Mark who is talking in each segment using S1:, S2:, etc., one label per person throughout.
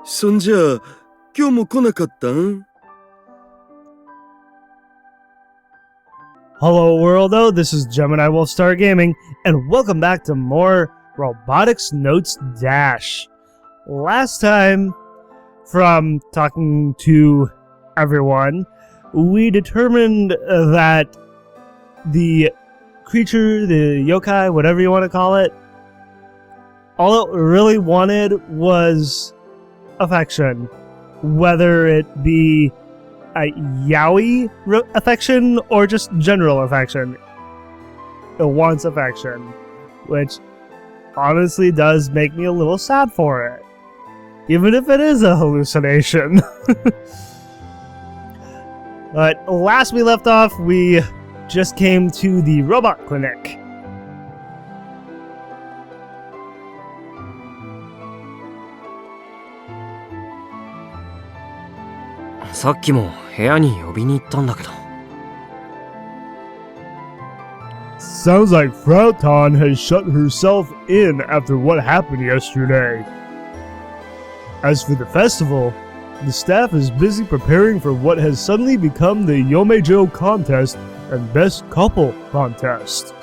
S1: そんじゃあ、今日も来なかったん?
S2: Hello worldo, this is Gemini Wolfstar Gaming, and welcome back to more Robotics Notes DaSH. Last time, from talking to everyone, we determined that the creature, the yokai, whatever you want to call it, all it really wanted was affection. Whether it be a yaoi affection or just general affection. It wants affection, which honestly does make me a little sad for it. Even if it is a hallucination. But last we left off, we just came to the robot clinic. Sounds like Frau has shut herself in after what happened yesterday. As for the festival, the staff is busy preparing for what has suddenly become the Yomejo contest and best couple contest.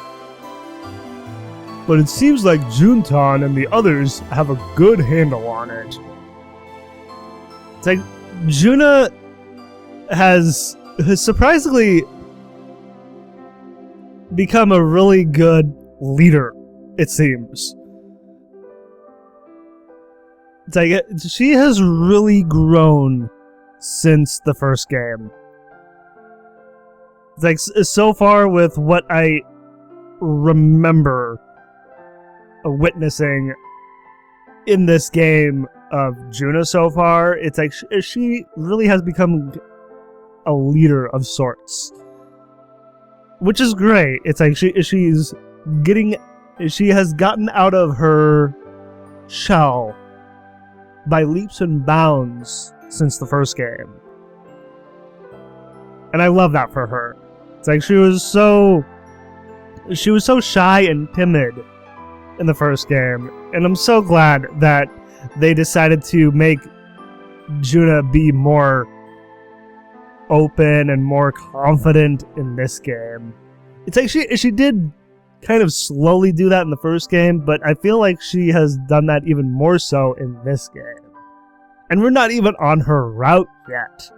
S2: But it seems like Juntan and the others have a good handle on it. It's like Juna has surprisingly become a really good leader, it seems. It's like she has really grown since the first game. It's like so far with what I remember witnessing in this game of Juna so far, it's like she really has become a leader of sorts. Which is great. It's like she has gotten out of her shell by leaps and bounds since the first game. And I love that for her. It's like she was so shy and timid in the first game, and I'm so glad that they decided to make Juna be more open and more confident in this game. It's like she did kind of slowly do that in the first game, but I feel like she has done that even more so in this game. And we're not even on her route yet.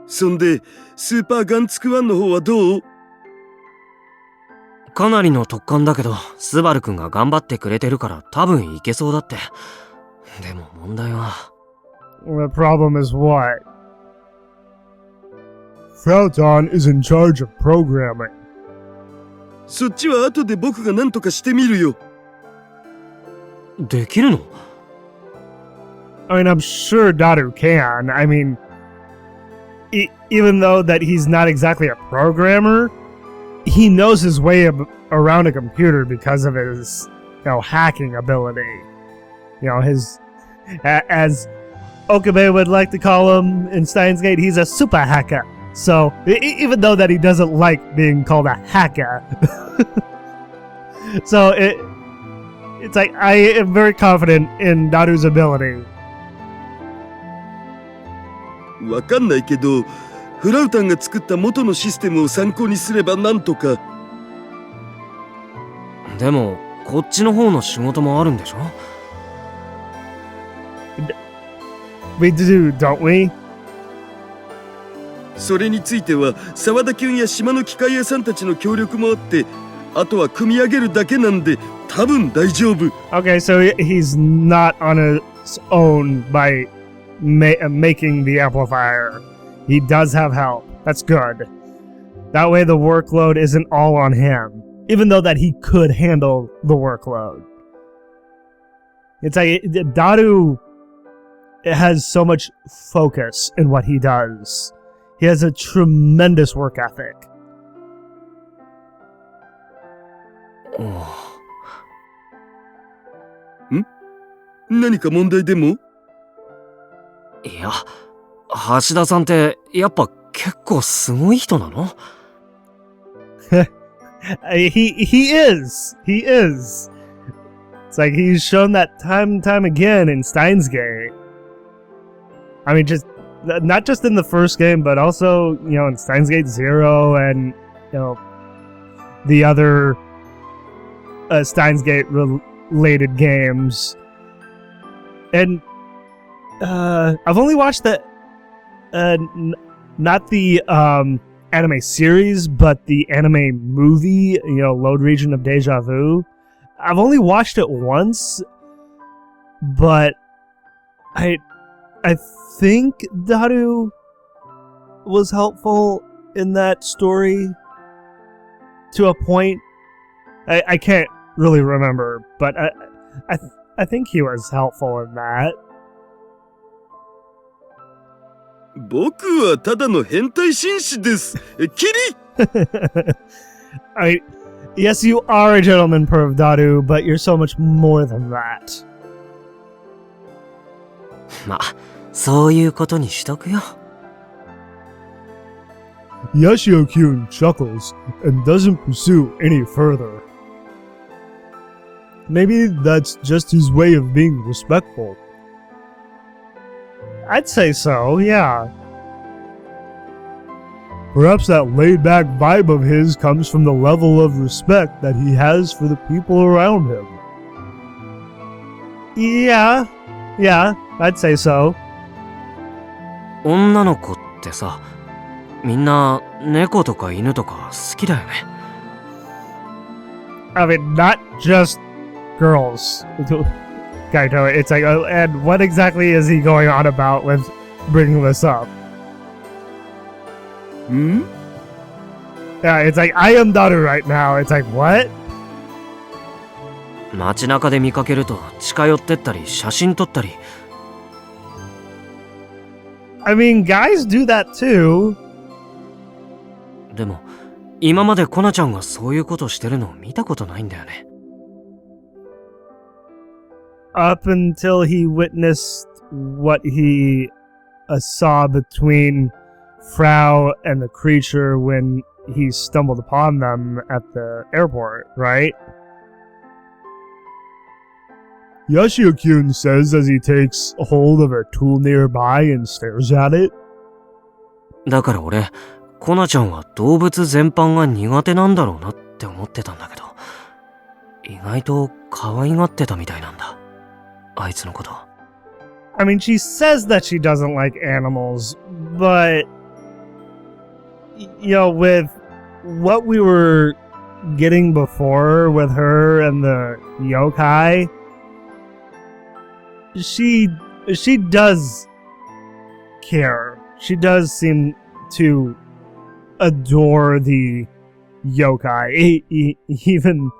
S1: そんで、スーパーガンツクワンの方はどう?
S3: かなりの特艦だけど、スバルくんが頑張ってくれてるから多分いけそうだって。でも問題は。
S2: The problem is what? Frau'S is in charge of programming.
S1: そっちは後で僕が何とかしてみるよ。
S3: できるの?
S2: I mean, I'm sure Daru can. I mean, even though that he's not exactly a programmer, he knows his way around a computer because of his, hacking ability. His, as Okabe would like to call him in Steins Gate, he's a super hacker. So, even though that he doesn't like being called a hacker. So, it's like, I am very confident in Daru's ability.
S1: わかんないけど、フラウタンが作った元のシステムを参考にすればなんとか。
S3: でも、こっちの方の仕事もあるんでしょ?
S2: We do, don't we?
S1: それについては、沢田君や島の機械屋さんたちの協力もあって、あとは組み上げるだけなんで、多分大丈夫。
S2: Okay, so he's not on his own by making the amplifier. He does have help. That's good. That way the workload isn't all on him, even though that he could handle the workload. It's like Daru has so much focus in what he does. He has a tremendous work ethic.
S1: 何か問題でも?
S3: いや、橋田さんってやっぱ結構すごい人なの? He
S2: is. It's like he's shown that time and time again in Steins Gate. I mean, just not just in the first game, but also, in Steins Gate 0 and, the other Steins Gate related games. And I've only watched the not the anime series, but the anime movie, Load Region of Deja Vu. I've only watched it once, but I think Daru was helpful in that story to a point. I can't really remember, but I think he was helpful in that.
S1: 僕はただの変態紳士です。キリ
S2: Yes, you are a gentleman, Perv Daru, but you're so much more than that.
S3: ま、そういうことにしとくよ。
S2: Yashio-kyun chuckles and doesn't pursue any further. Maybe that's just his way of being respectful. I'd say so, yeah. Perhaps that laid-back vibe of his comes from the level of respect that he has for the people around him. Yeah, I'd say so.
S3: 女の子ってさ、みんな猫とか犬とか好きだよね。
S2: I mean, not just girls. Kaito, it's like, and what exactly is he going on about with bringing this up? Yeah, it's like, I am Daru right now. It's like, what?
S3: 街中で見かけると近寄ってったり写真撮ったり。
S2: I mean, guys do that too.
S3: でも、今までコナちゃんがそういうことしてるのを見たことないんだよね。
S2: Up until he witnessed what he saw between Frau and the creature when he stumbled upon them at the airport, right? Yashio-kyun says as he takes hold of a tool nearby and stares at it.
S3: だから俺、コナちゃんは動物全般が苦手なんだろうなって思ってたんだけど、意外と可愛がってたみたいなんだ。あいつのこと。
S2: I mean, she says that she doesn't like animals, but with what we were getting before with her and the yokai, she does care. She does seem to adore the yokai, even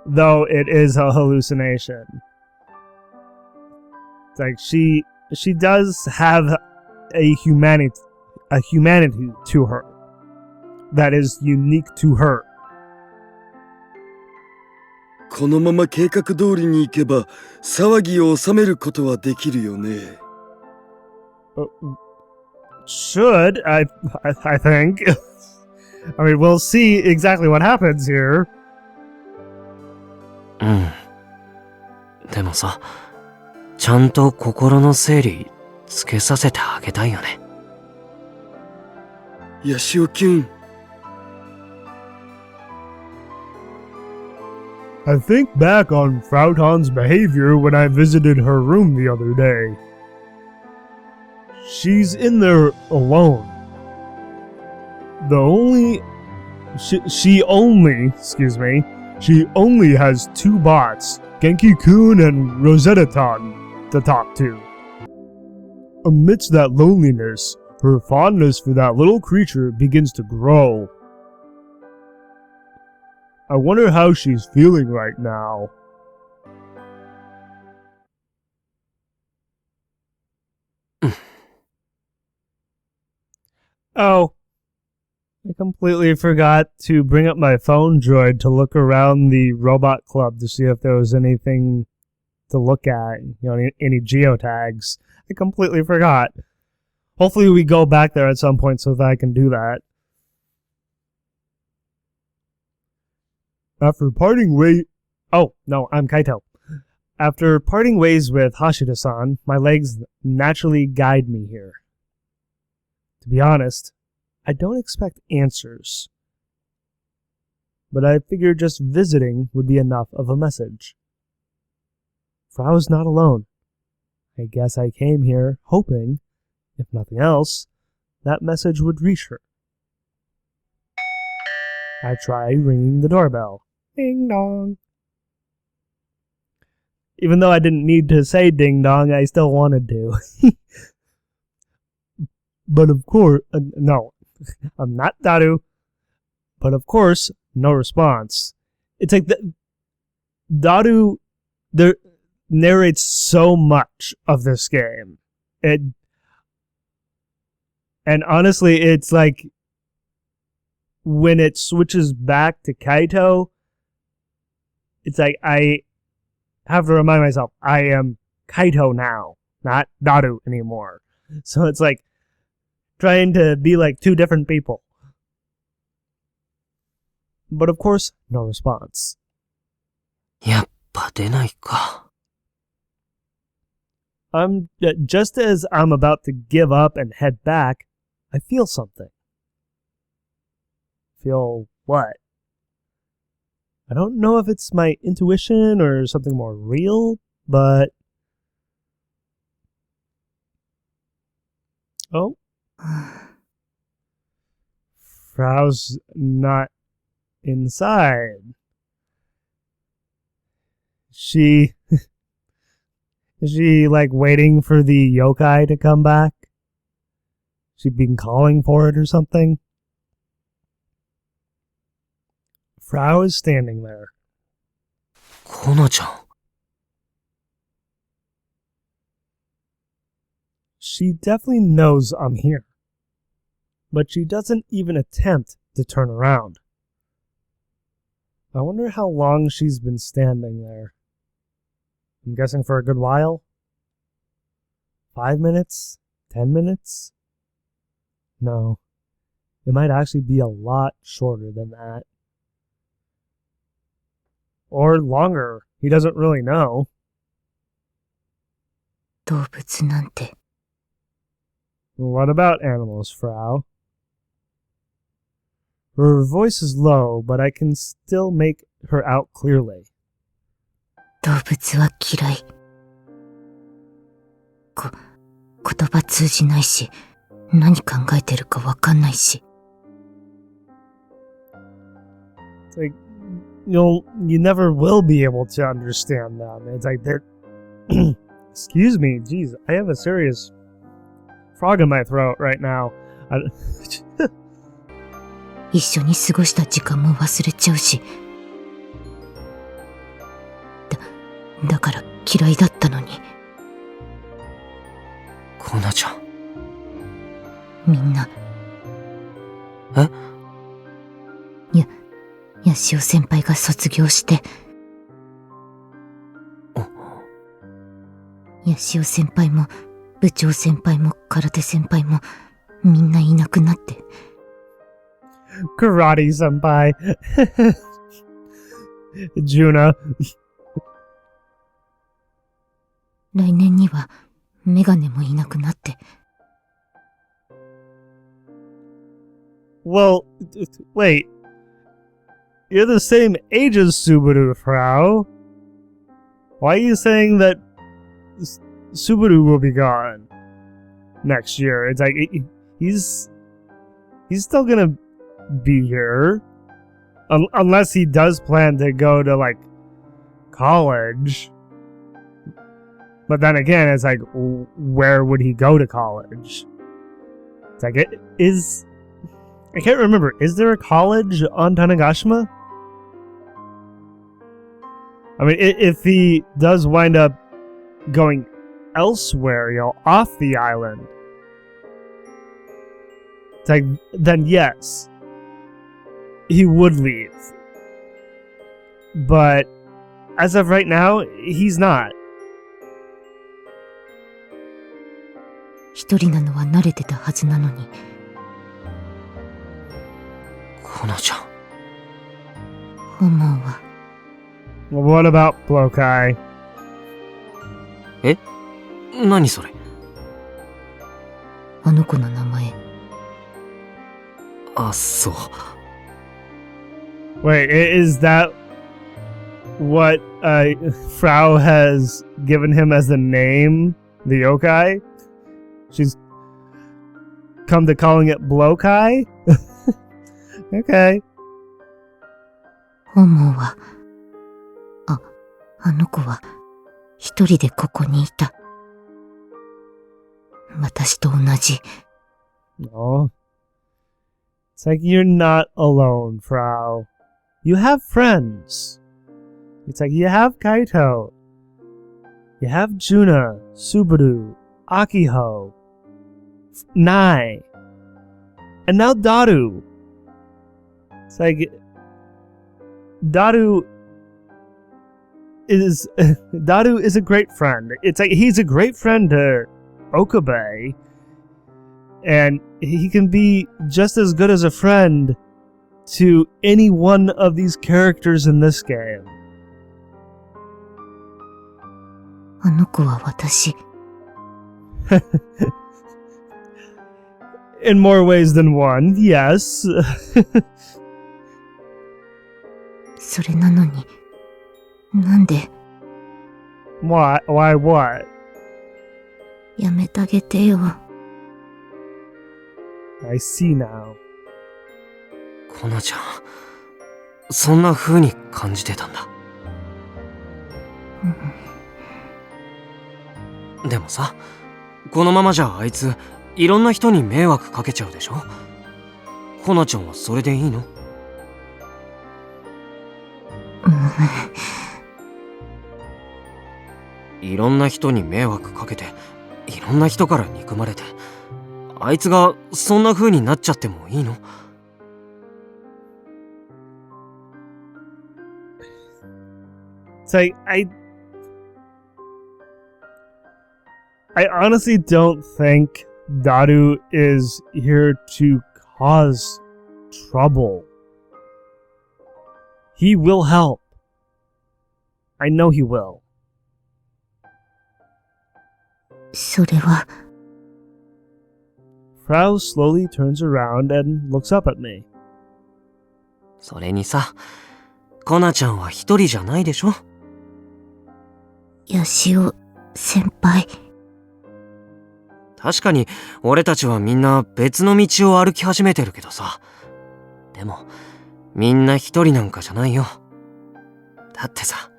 S2: though it is a hallucination. It's like she does have a humanity to her that is unique to her.
S1: このまま計画通りに行けば騒ぎを収めることはできるよね。
S2: Should I think? I mean, we'll see exactly what happens here.
S3: うん。でもさ、ちゃんと心の整理つけさせてあげたいよね。
S1: ヤシオキュン。
S2: I think back on Frau'S behavior when I visited her room the other day. She's in there alone. She only has two bots, Genki-kun and Rosetta-tan, to talk to. Amidst that loneliness, her fondness for that little creature begins to grow. I wonder how she's feeling right now. Oh, I completely forgot to bring up my phone droid to look around the robot club to see if there was anything to look at, any geotags. I completely forgot. Hopefully we go back there at some point so that I can do that. After parting ways... Oh, no, I'm Kaito. After parting ways with Hashida-san, my legs naturally guide me here. To be honest, I don't expect answers. But I figured just visiting would be enough of a message. Frau's not alone. I guess I came here hoping, if nothing else, that message would reach her. I try ringing the doorbell. Ding dong. Even though I didn't need to say ding dong, I still wanted to. But of course, no, I'm not Daru. But of course, no response. It's like Daru narrates so much of this game. And honestly, it's like when it switches back to Kaito, it's like I have to remind myself, I am Kaito now, not Daru anymore. So it's like trying to be like two different people. But of course, no response.
S3: やっぱ出ないか。
S2: Just as I'm about to give up and head back, I feel something. Feel what? I don't know if it's my intuition or something more real, but... Oh. Frau's not inside. Is she like waiting for the yokai to come back? She'd been calling for it or something? Frau is standing there.
S3: コナちゃん。
S2: She definitely knows I'm here. But she doesn't even attempt to turn around. I wonder how long she's been standing there. I'm guessing for a good while? 5 minutes? 10 minutes? No. It might actually be a lot shorter than that. Or longer. He doesn't really know.
S4: 動物なんて
S2: What about animals, Frau? Her voice is low, but I can still make her out clearly.
S4: 動物は嫌い。言葉通じないし、何考えてるかわかんないし。
S2: It's like, you never will be able to understand them. It's like they're... Excuse me, jeez, I have a serious frog in my throat right now.
S4: 一緒に過ごした時間も忘れちゃうし。だから嫌いだったのに。
S3: コナちゃん。
S4: みんな。
S3: え？
S4: ヤシオ先輩が卒業して。ヤシオ先輩も部長先輩も空手先輩もみんないなくなって。
S2: Karate senpai. Juna.
S4: 来年にはメガネもいなくなって。
S2: Well, wait. You're the same age as Subaru, Frau. Why are you saying that Subaru will be gone next year? It's like he's still gonna be here unless he does plan to go to like college. But then again, it's like, where would he go to college? It's like I can't remember. Is there a college on Tanegashima? I mean, if he does wind up going elsewhere, off the island, it's like, then yes, he would leave. But as of right now, he's not.
S4: 一人なのは慣れてたはずなのに。
S3: コナちゃん。
S4: 思うわ。
S2: Well, what about Blokai?
S3: 何それ？
S4: あの子の名前。
S3: あ、そう。
S2: Wait, is that what Frau has given him as the name? The yokai? She's come to calling it Blokai? Okay.
S4: 思うわ。あの子は一人でここにいた。私と同じ。
S2: No. It's like you're not alone, Frau. You have friends. It's like you have Kaito. You have Juna, Subaru, Akiho, Nae, and now Daru. It's like Daru is a great friend. It's like he's a great friend to Okabe, and he can be just as good as a friend to any one of these characters in this game.
S4: あの子は私。
S2: In more ways than one, yes.
S4: それなのに、なんで
S2: Why what?
S4: やめてあげてよ。
S2: I see now.
S3: コナちゃん、そんな風に感じてたんだ。でもさ、このままじゃあいついろんな人に迷惑かけちゃうでしょ？コナちゃんはそれでいいの？いろんな人に迷惑かけて、いろんな人から憎まれて、あいつがそんな風になっちゃってもいいの？It's
S2: like I honestly don't think Daru is here to cause trouble. He will help. I know he will.
S4: それは。
S2: Frau slowly turns around and looks up at me.
S3: それにさ、コナちゃんは一人じゃないでしょ？
S4: ヤシオ先輩。
S3: 確かに俺たちはみんな別の道を歩き始めてるけどさ。でもみんな一人なんかじゃないよ。だってさ。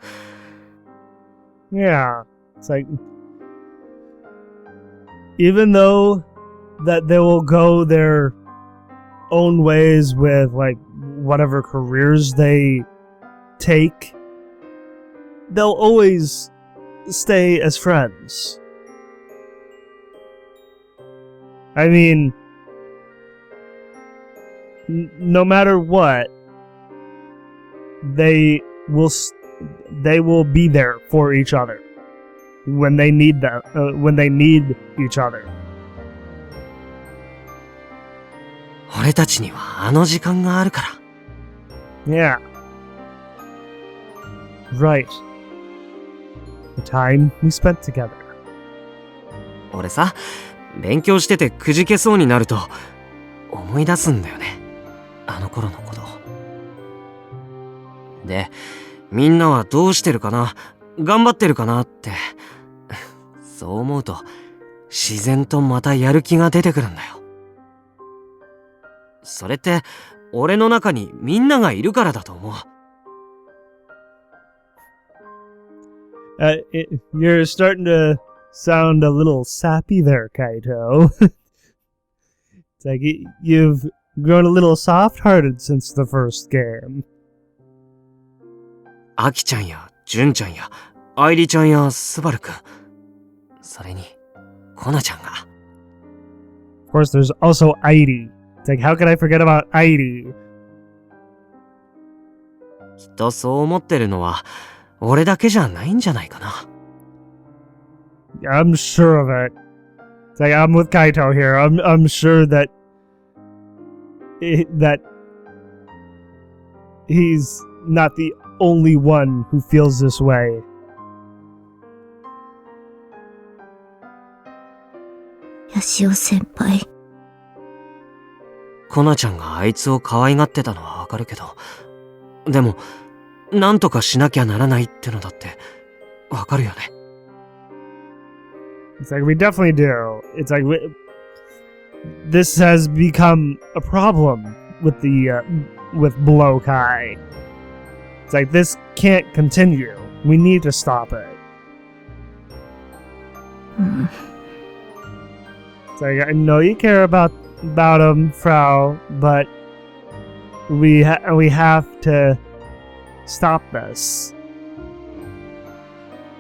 S2: Yeah, it's like even though that they will go their own ways with like whatever careers they take, they'll always stay as friends. I mean, no matter what, they will be there for each other when they need that when they need each other.
S3: 俺たちにはあの時間があるから。
S2: Yeah. Right. The time we spent together.
S3: 俺さ、勉強しててくじけそうになると思い出すんだよね。あの頃のこと。で、みんなはどうしてるかな、頑張ってるかなって、そう思うと自然とまたやる気が出てくるんだよ。それって俺の中にみんながいるからだと思う。
S2: You're starting to sound a little sappy there, Kaito. It's like you've grown a little soft-hearted since the first game.
S3: アキちゃんやジュンちゃんやアイリちゃんやスバルくん、それにコナちゃんが。
S2: Of course, there's also Airi. It's like, how can I forget about Airi?
S3: きっとそう思ってるのは俺だけじゃないんじゃないかな。
S2: I'm sure of it. It's like, I'm with Kaito here. I'm sure that he's not the only one who feels this way.
S4: しお先輩。
S3: コナちゃんがあいつを可愛がってたのはわかるけど、でも、なんとかしなきゃならないってのだって、わかるよね。
S2: It's like we definitely do. It's like this has become a problem with the with Blokai. It's like this can't continue. We need to stop it. It's like I know you care about him, Frau, but we have to stop this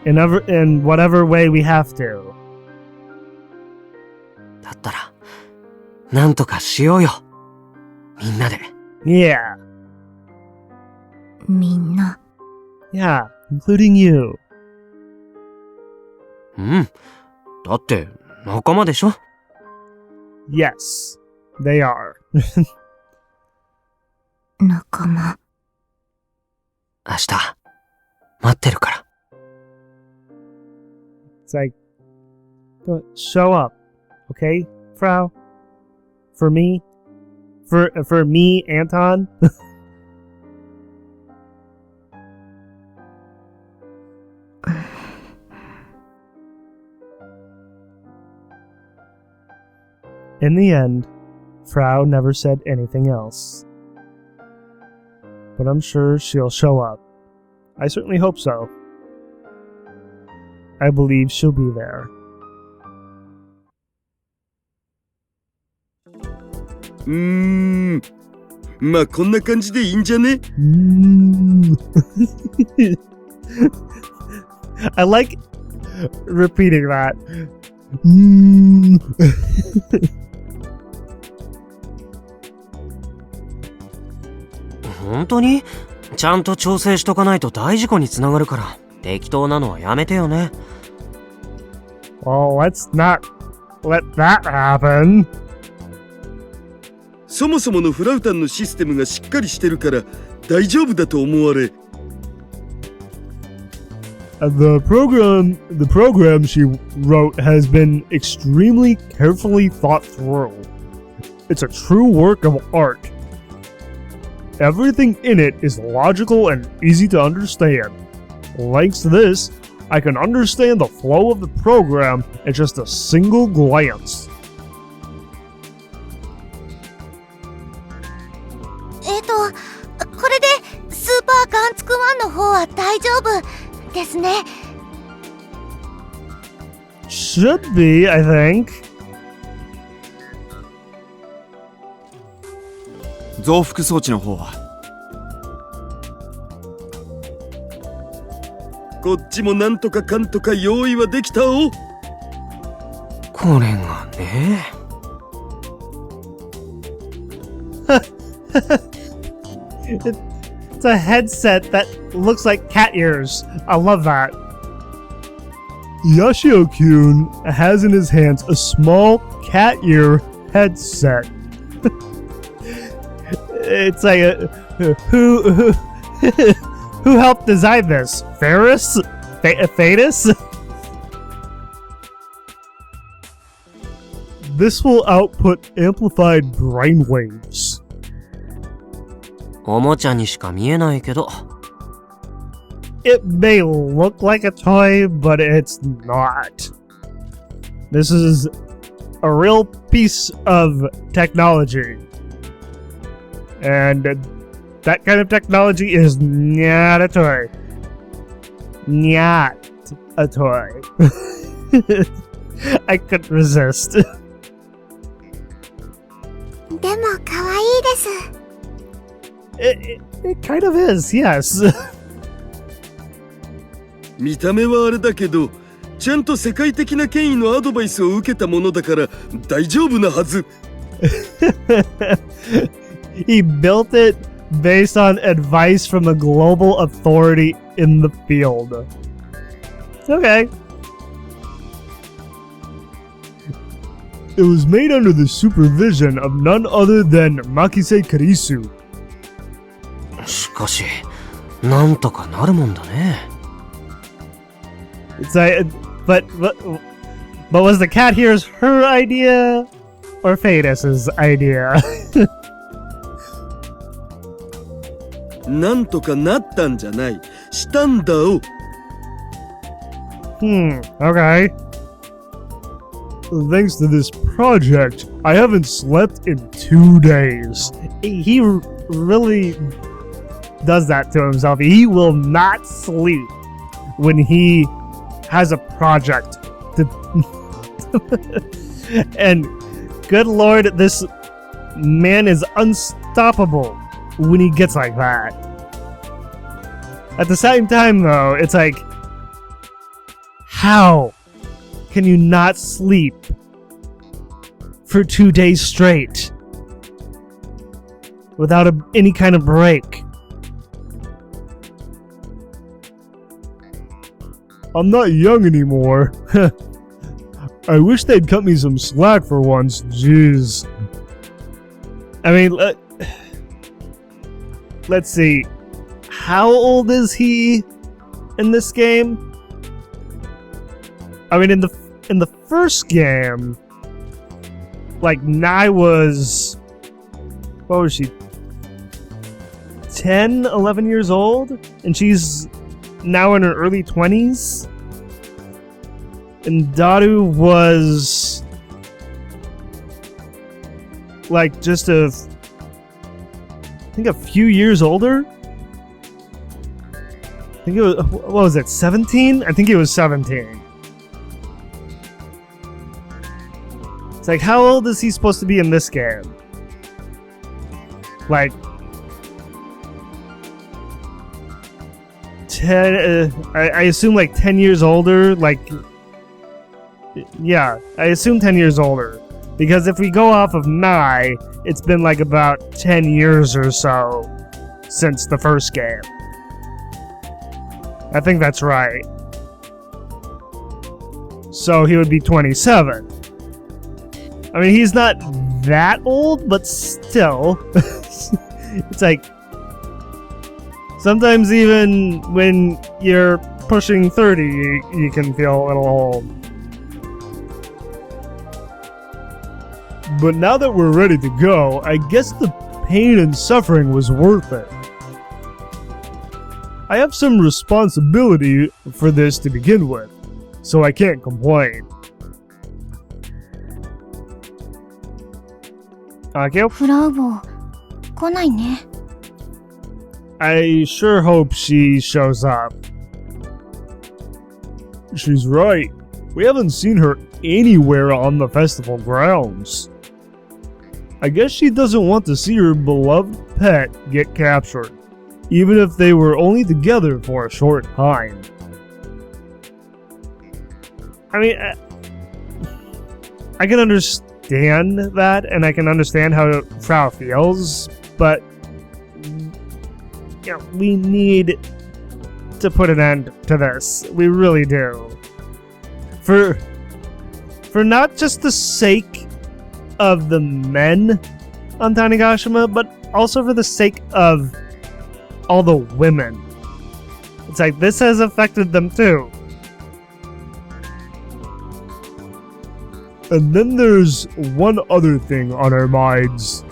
S2: in whatever way we have to.
S3: だったら、なんとかしようよ。みんなで。
S2: Yeah.
S4: みんな。
S2: Yeah, including you.
S3: うん。だって、仲間でしょ？
S2: Yes, they are.
S4: 仲間。
S3: 明日、待ってるから。
S2: It's like, show up, okay, Frau? For me? For me, Anton? In the end, Frau never said anything else. But I'm sure she'll show up. I certainly hope so. I believe she'll be there.
S1: まあこんな感じでいいんじゃね？I
S2: like repeating that.
S3: 本当に？ちゃんと調整しとかないと大事故につながるから、適当なのはやめてよね。
S2: Well, let's not let that happen.
S1: そもそものフラウタンのシステムがしっかりしてるから大丈夫だと思われ。
S2: The program she wrote has been extremely carefully thought through. It's a true work of art. Everything in it is logical and easy to understand. Thanks to this, I can understand the flow of the program in just a single glance.
S4: これでスーパーガンツク1の方は大丈夫ですね。
S2: Should be, I think.
S5: 増幅装置の方は？
S1: こっちもなんとかかんとか用意はできたお。
S3: これがね。
S2: It's a headset that looks like cat ears. I love that. Yashio-kun has in his hands a small cat ear headset. It's like who helped design this? Ferris? Thetis? This will output amplified brainwaves.
S3: おもちゃにしか見えないけど。
S2: It may look like a toy, but it's not. This is a real piece of technology. And that kind of technology is not a toy. Not a toy. I couldn't resist.
S4: でも可愛いです。
S2: It kind of is, yes.
S1: 見た目はあれだけど、ちゃんと世界的な権威のアドバイスを受けたものだから大丈夫なはず。
S2: He built it based on advice from a global authority in the field. It's okay. It was made under the supervision of none other than Makise Karisu.
S3: しかし、なんとかなるもんだね。
S2: It's like, but But was the cat here's her idea or Fadus's idea?
S1: なんとかなったんじゃない。したんだお。
S2: Okay. Thanks to this project, I haven't slept in 2 days. He really does that to himself. He will not sleep when he has a project to and good lord, this man is unstoppable when he gets like that. At the same time though, it's like, how can you not sleep for 2 days straight without any kind of break? I'm not young anymore. I wish they'd cut me some slack for once. Jeez. I mean, let's see. How old is he in this game? I mean, in the first game, like Nae was, what was she? 10, 11 years old, and she's now in her early 20s. And Daru was like just I think a few years older. I think it was, what was it, 17? I think he was 17. It's like, how old is he supposed to be in this game? Like 10, I assume like 10 years older, like, yeah, I assume 10 years older. Because if we go off of Nae, it's been like about 10 years or so since the first game. I think that's right. So he would be 27. I mean, he's not that old, but still. It's like, sometimes even when you're pushing 30, you can feel a little old. But now that we're ready to go, I guess the pain and suffering was worth it. I have some responsibility for this to begin with, so I can't complain. Thank you.
S4: フラウボ来ないね。
S2: I sure hope she shows up. She's right. We haven't seen her anywhere on the festival grounds. I guess she doesn't want to see her beloved pet get captured, even if they were only together for a short time. I mean, I can understand that, and I can understand how Frau feels, but you know, we need to put an end to this. We really do. For not just the sake of the men on Tanegashima, but also for the sake of all the women. It's like, this has affected them too. And then there's one other thing on our minds.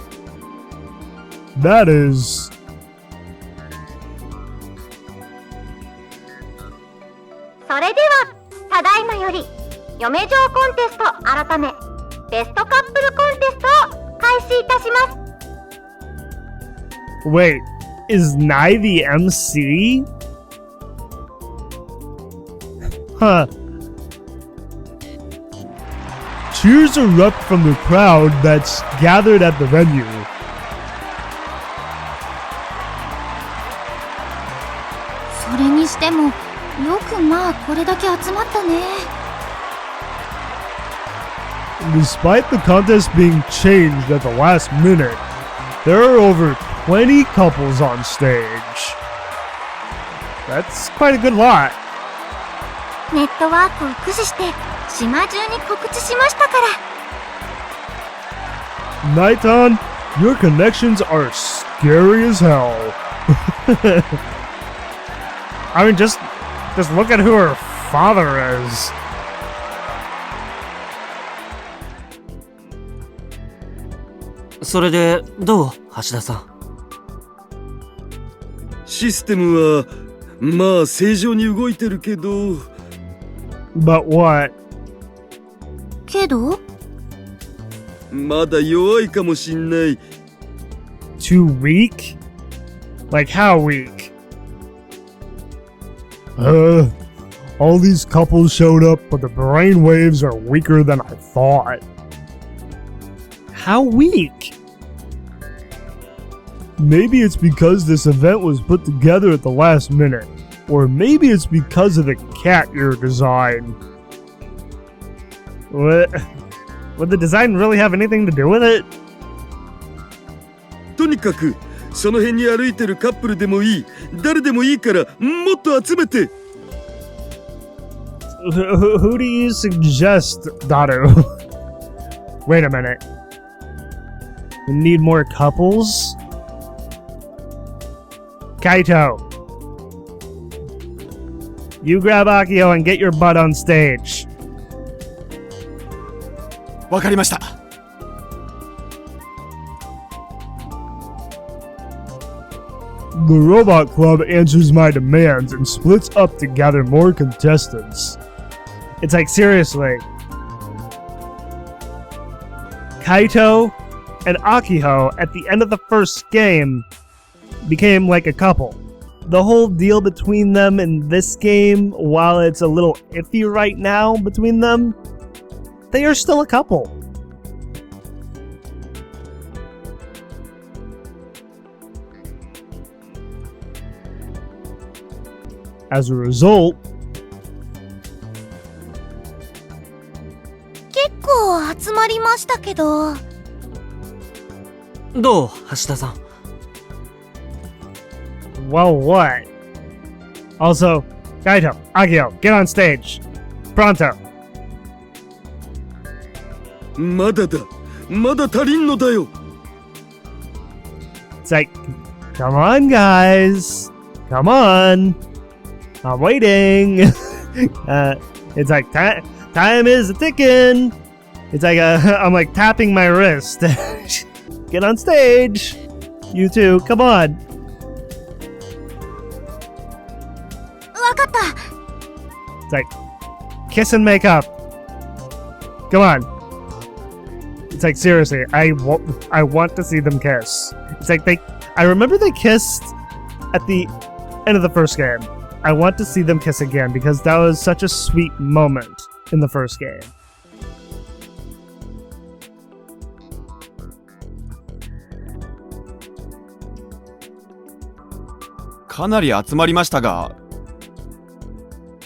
S2: That is...
S4: それではただいまより嫁嬢コンテスト改めベストカップルコンテストを開始いたします。
S2: Wait, is Nae the MC? Huh. Cheers erupt from the crowd that's gathered at the venue.
S4: それにしてもよくまあこれだけ集まったね。
S2: Despite the contest being changed at the last minute, there are over 20 couples on stage. That's quite a good lot.
S4: ネットワークを駆使して島中に告知しましたから。
S2: Naitan, your connections are scary as hell. I mean, just look at who her father is.
S3: それで、どう橋田さん。
S1: システムはまあ正常に動いてるけど
S2: But what?
S4: けど
S1: まだ弱いかもしんない。
S2: Too weak? Like how weak? All these couples showed up, but the brainwaves are weaker than I thought. How weak? Maybe it's because this event was put together at the last minute. Or maybe it's because of the cat ear design. What? Would the design really have anything to do with it?
S1: とにかくその辺に歩いてるカップルでもいい、誰でもいいからもっと集めて。
S2: Who do you suggest, Daru? Wait a minute. We need more couples? Kaito. You grab Akio and get your butt on stage.
S5: わかりました。
S2: The Robot Club answers my demands and splits up to gather more contestants. It's like, seriously. Kaito and Akiho, at the end of the first game, became like a couple. The whole deal between them in this game, while it's a little iffy right now between them, they are still a couple. As a result,
S4: 結構集まりましたけど。
S3: どう橋田さん。
S2: well, what? Also, Kaito, Akio, get on stage. Pronto.
S1: まだだ、まだ足りんのだよ。
S2: It's like, come on, guys. Come on. I'm waiting. It's like, time is ticking. It's like, I'm like tapping my wrist. Get on stage. You two, come on.
S4: わかった。
S2: It's like, kiss and make up. Come on. It's like, seriously, I want to see them kiss. It's like I remember they kissed at the end of the first game. I want to see them kiss again because that was such a sweet moment in the first game.
S5: かなり集まりましたが、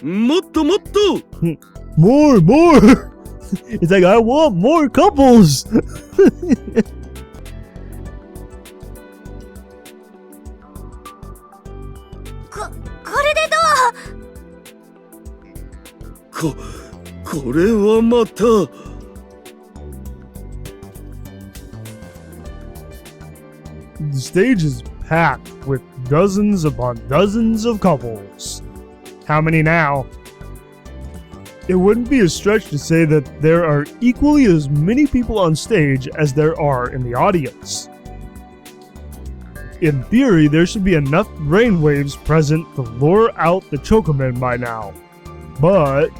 S1: もっともっと。
S2: More! It's like, I want more couples!
S4: これでどう？
S1: これはまた。
S2: The stage is packed with dozens upon dozens of couples. How many now? It wouldn't be a stretch to say that there are equally as many people on stage as there are in the audience. In theory, there should be enough brainwaves present to lure out the Chocomen by now. But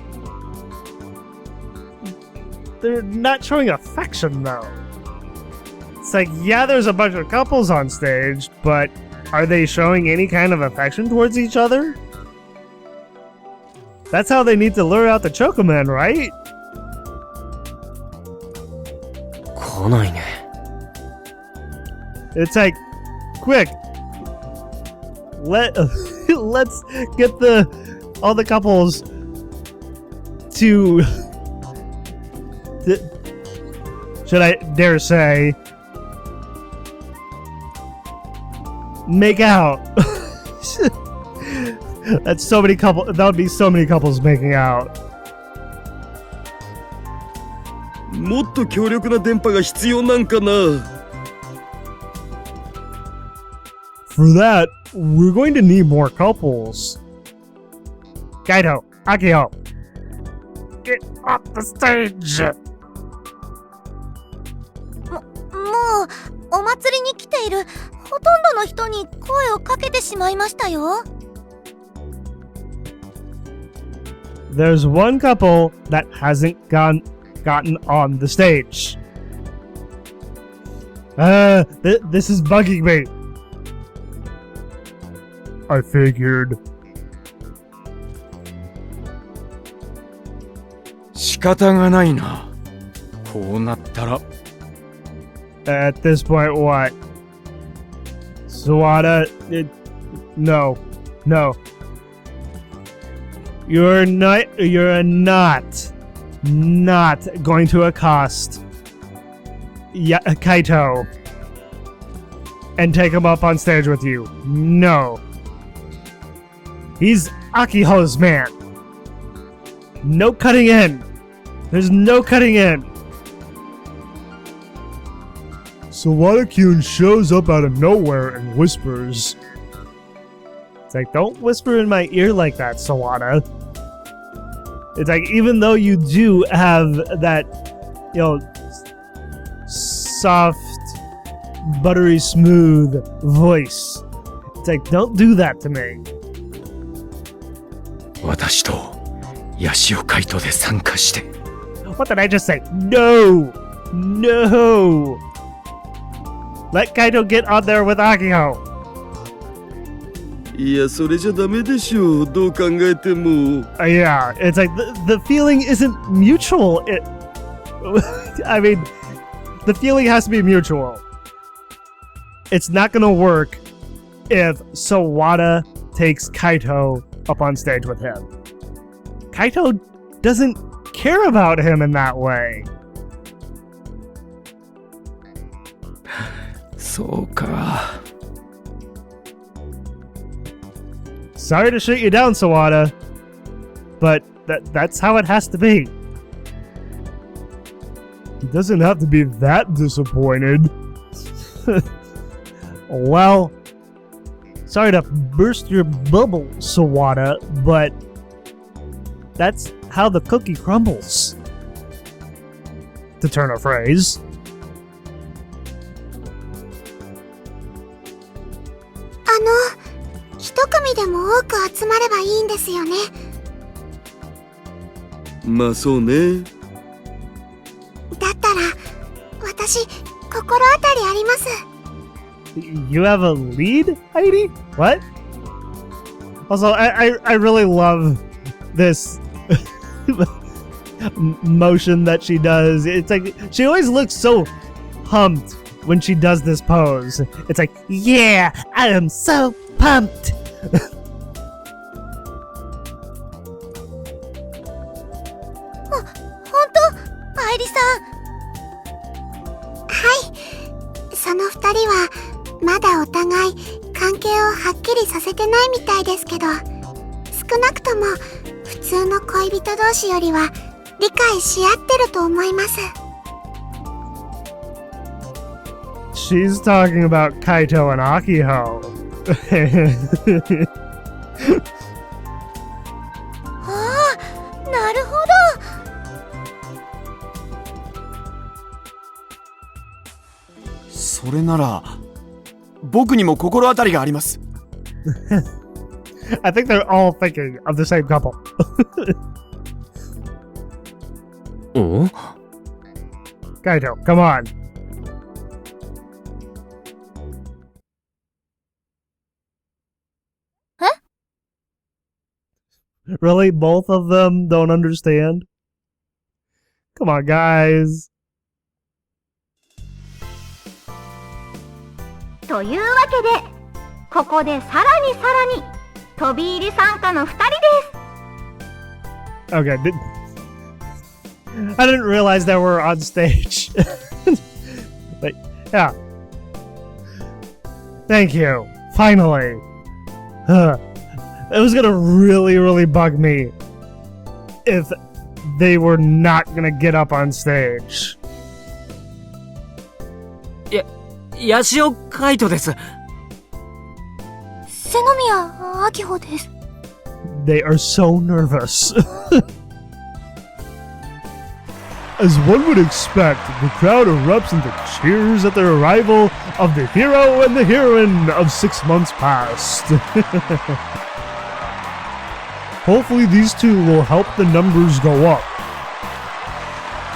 S2: they're not showing affection though. It's like, yeah, there's a bunch of couples on stage, but are they showing any kind of affection towards each other? That's how they need to lure out the Chocoman, right?
S3: 来ないね。
S2: It's like, quick, let's get all the couples to should I dare say, make out. That's so many couples. That would be so many couples making out.
S1: もっと強力な電波が必要なんかな。
S2: For that, we're going to need more couples. Kaito, Akio, get off the stage.
S4: もうお祭りに来ているほとんどの人に声をかけてしまいましたよ。
S2: There's one couple that hasn't gotten on the stage. This is bugging me. I figured.
S5: 仕方がないな。こうなったら。
S2: At this point, what? Sawada, no. You're not going to accost Kaito and take him up on stage with you. No. He's Akiho's man. No cutting in. There's no cutting in. Sawada-kyun shows up out of nowhere and whispers. It's like, don't whisper in my ear like that, Sawada. It's like, even though you do have that, soft, buttery smooth voice, it's like, don't do that to me.
S5: 私とヤシオカイトで参加して。
S2: What did I just say? No! Let Kaito get on there with Akiho.
S1: いや、それじゃダメでしょう。どう考えても。
S2: Yeah, it's like the feeling isn't mutual. I mean, the feeling has to be mutual. It's not gonna work if Sawada takes Kaito up on stage with him. Kaito doesn't care about him in that way.
S5: そうか。
S2: Sorry to shoot you down, Sawada, but that's how it has to be. He doesn't have to be that disappointed. Well, sorry to burst your bubble, Sawada, but that's how the cookie crumbles. To turn a phrase.
S4: 一組でも多く集まればいいんですよね。
S1: まあそうね。
S4: だったら私心当たりあります。
S2: You have a lead, Heidi? What? Also, I really love this motion that she does. It's like she always looks so pumped when she does this pose. It's like, yeah, I am so pumped.
S4: 本当、愛理さん。はい、その二人はまだお互い関係をはっきりさせてないみたいですけど、少なくとも普通の恋人同士よりは理解し合ってると思います。
S2: She's talking about Kaito and Akiho.
S4: ああ、なるほど。
S5: それなら僕にも心当たりがあります。
S2: I think they're all thinking of the same couple.
S3: お
S2: Kaito, come on. Really? Both of them don't understand? Come on, guys.
S4: というわけで、ここでさらに飛び入り参加の2人です。
S2: Okay. I didn't realize they were on stage. But, yeah. Thank you. Finally. It was gonna really bug me if they were not gonna get up on stage.
S3: ヤシオカイトです。
S4: 瀬宮明穂です。
S2: They are so nervous. As one would expect, the crowd erupts into cheers at the arrival of the hero and the heroine of 6 months past. Hopefully these two will help the numbers go up.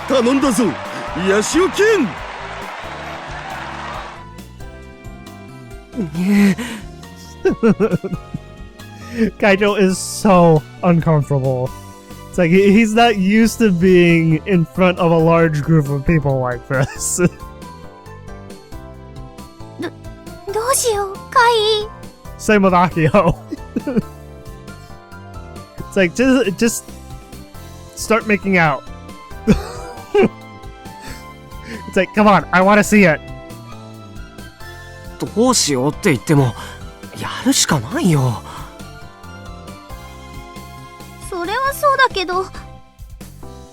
S1: 頼んだぞヤシオ君
S2: Kaijo is so uncomfortable. It's like he's not used to being in front of a large group of people like this.
S4: どうしよう、カイ。
S2: Same with Akio. It's like just start making out. It's like, come on, I want to see it.
S3: どうしようって言ってもやるしかないよ。
S4: それはそうだけど。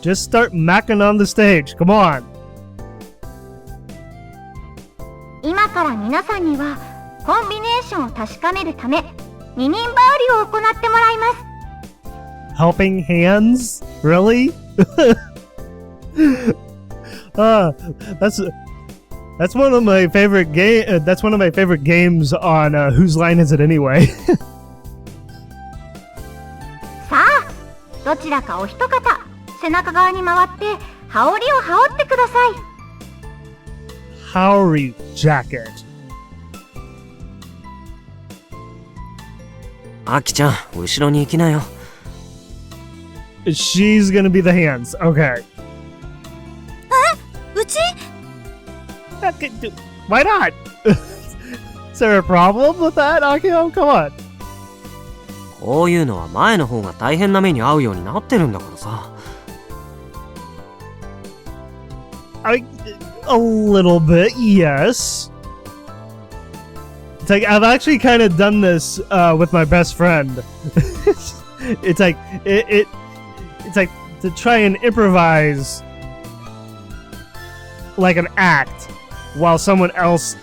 S2: Just start macking on the stage. Come on.
S6: 今から皆さんにはコンビネーションを確かめるため二人羽織を行ってもらいます。
S2: Helping hands? Really? That's one of my favorite that's one of my favorite games on Whose Line Is It Anyway?
S6: さあ、どちらかお一方、背中側に回って羽織を羽織ってください。
S2: Howry jacket.
S3: アキちゃん、後ろに行きなよ。
S2: She's gonna be the hands. Okay.
S4: うち
S2: Why not? Is there a problem with that, Akio? Come on.
S3: こういうのは前の方が大変な目に遭うようになってるんだからさ。
S2: A little bit, yes. It's like I've actually kind of done this with my best friend. It's like it's like to try and improvise like an act while someone else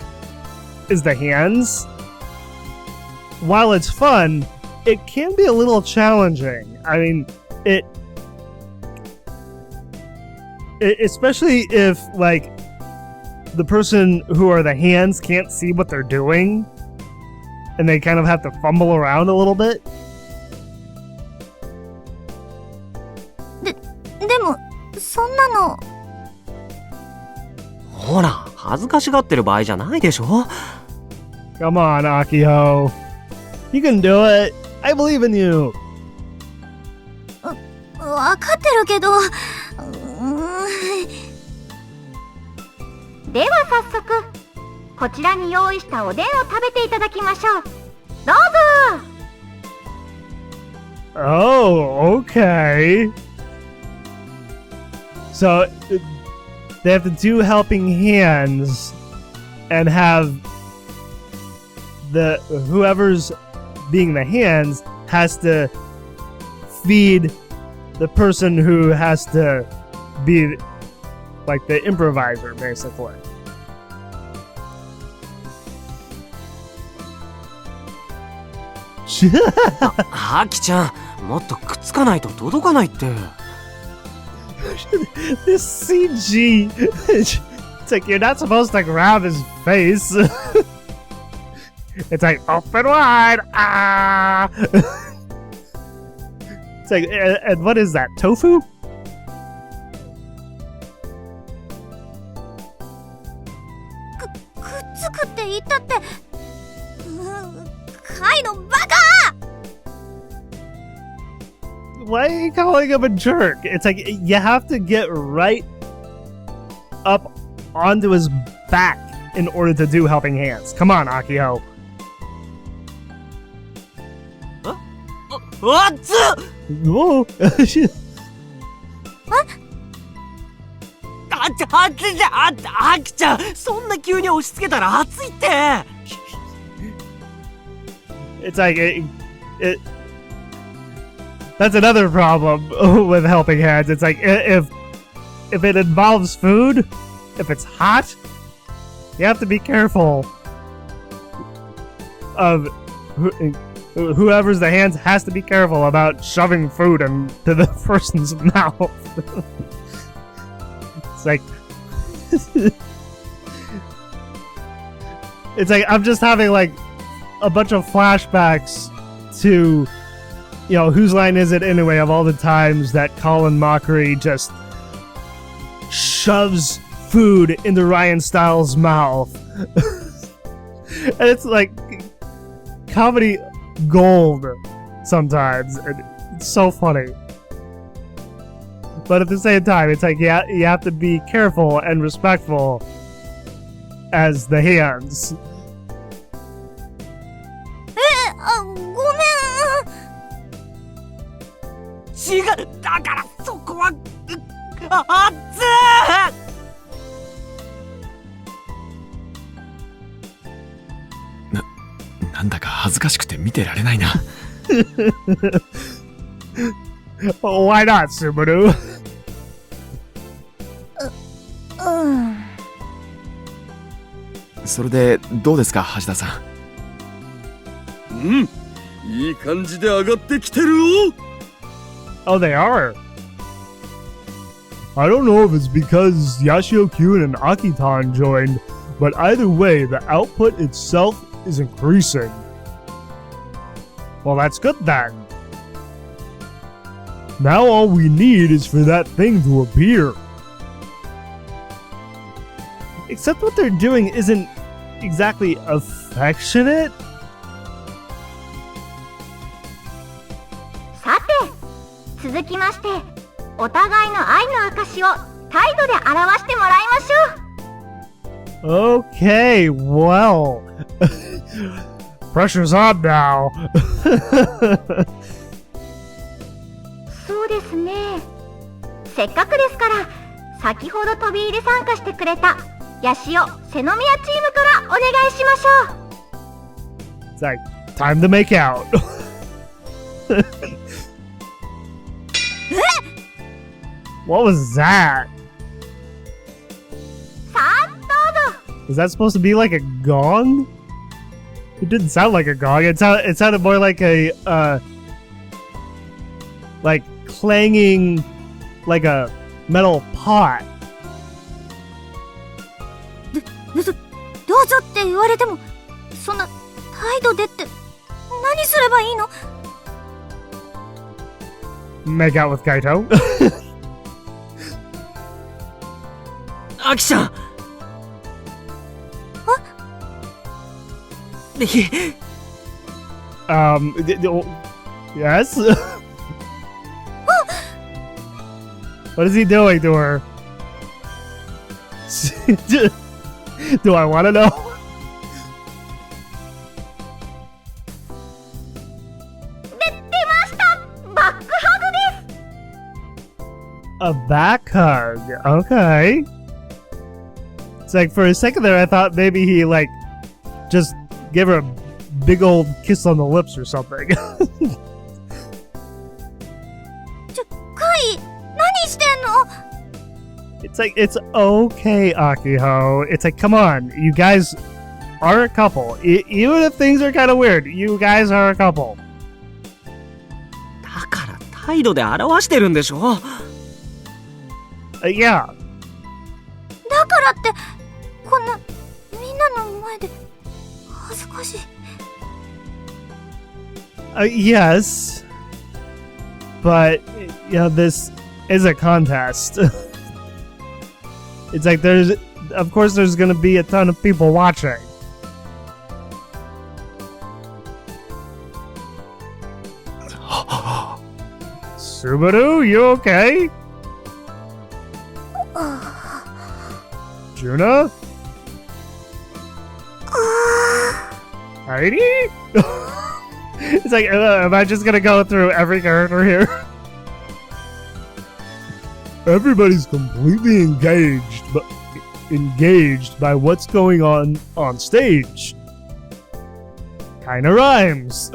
S2: is the hands. While it's fun, it can be a little challenging. I mean, especially if like the person who are the hands can't see what they're doing and they kind of have to fumble around a little bit.
S4: でもそんなの。
S3: ほら、恥ずかしがってる場合じゃないでしょ。
S2: Come on, Akio. You can do it. I believe in you.
S4: わかってるけど。
S6: では早速、こちらに用意したおでんを食べていただきましょう。どうぞ。
S2: Oh, okay. So they have to do helping hands and have whoever's being the hands has to feed the person who has to be like the improviser, basically.
S3: アキちゃん、もっとくっつかないと届かないって。
S2: This CG, it's like you're not supposed to grab his face. It's like open wide. Ah. It's like, and what is that? Tofu?
S4: くっつくって言ったって。カイのバカ。
S2: Why are you calling him a jerk? It's like you have to get right up onto his back in order to do helping hands. Come on, Akio.
S3: あっつ。
S2: Whoa.
S3: アキちゃん、そんな急に押し付けたら熱いって。
S2: It's like that's another problem with helping hands. It's like if it involves food, if it's hot, you have to be careful of whoever's the hands has to be careful about shoving food into the person's mouth. It's like it's like I'm just having like a bunch of flashbacks to, you know, whose line is it anyway, of all the times that Colin Mockery just shoves food into Ryan Stiles' mouth. And it's like comedy gold sometimes. And it's so funny. But at the same time, it's like you have to be careful and respectful as the hands.
S6: ごめん。
S3: 違う、だからそこはあっつ
S5: ー。なんだか恥ずかしくて見てられないな。
S2: Why not, Subaru?
S5: それでどうですか、橋田さん。
S1: うん、いい感じで上がってきてるよ。
S2: Oh, they are. I don't know if it's because Yashio-Kyun and Akitan joined, but either way, the output itself is increasing. Well, that's good then. Now all we need is for that thing to appear. Except what they're doing isn't exactly affectionate.
S6: さて、続きまして、お互いの愛の証を態度で表してもらいましょう。
S2: Okay, well. Pressure's on now.
S6: そうですね。せっかくですから、先ほど飛び入り参加してくれたヤシオ・セノミヤチームからお願いしましょう。
S2: It's like, time to make out. What was that?
S6: さあ、どうぞ。
S2: Was that supposed to be like a gong? It didn't sound like a gong. It sounded more like a like clanging like a metal pot.
S6: どうぞって言われても、そんな態度でって何すればいいの？
S2: Make out with Kaito.
S3: アキちゃん。
S2: Yes. What is he doing to her? Do I want to know?
S6: 出ました。バックハグです。
S2: A back hug. Okay. It's like for a second there I thought maybe he like just gave her a big old kiss on the lips or something.
S6: カイ、何してんの？
S2: It's like, it's okay, Akiho. It's like, come on, you guys are a couple. Even if things are kind of weird, you guys are a couple.
S3: だから態度で表してるんでしょ。
S2: Yeah.
S6: だからってこんなみんなの前で恥ずかしい。
S2: Yes. But, you know, this is a contest. It's like of course there's gonna be a ton of people watching. Subaru, you okay? Juna? Heidi? It's like, am I just gonna go through every character here? Everybody's completely engaged by what's going on stage. Kinda rhymes.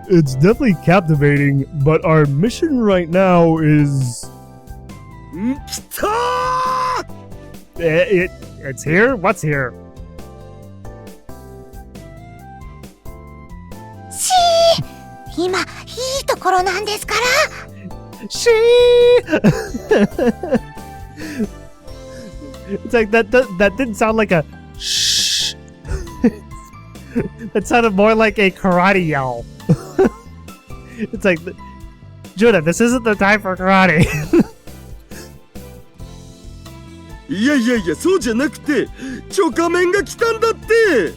S2: It's definitely captivating, but our mission right now is... It's here? What's here?
S4: 今いいところなんですから。
S2: She. It's like that didn't sound like a shh. That sounded more like a karate yell. It's like, Judah, this isn't the time for karate.
S1: いやいやいや、そうじゃなくて、チョカメンが来たんだって。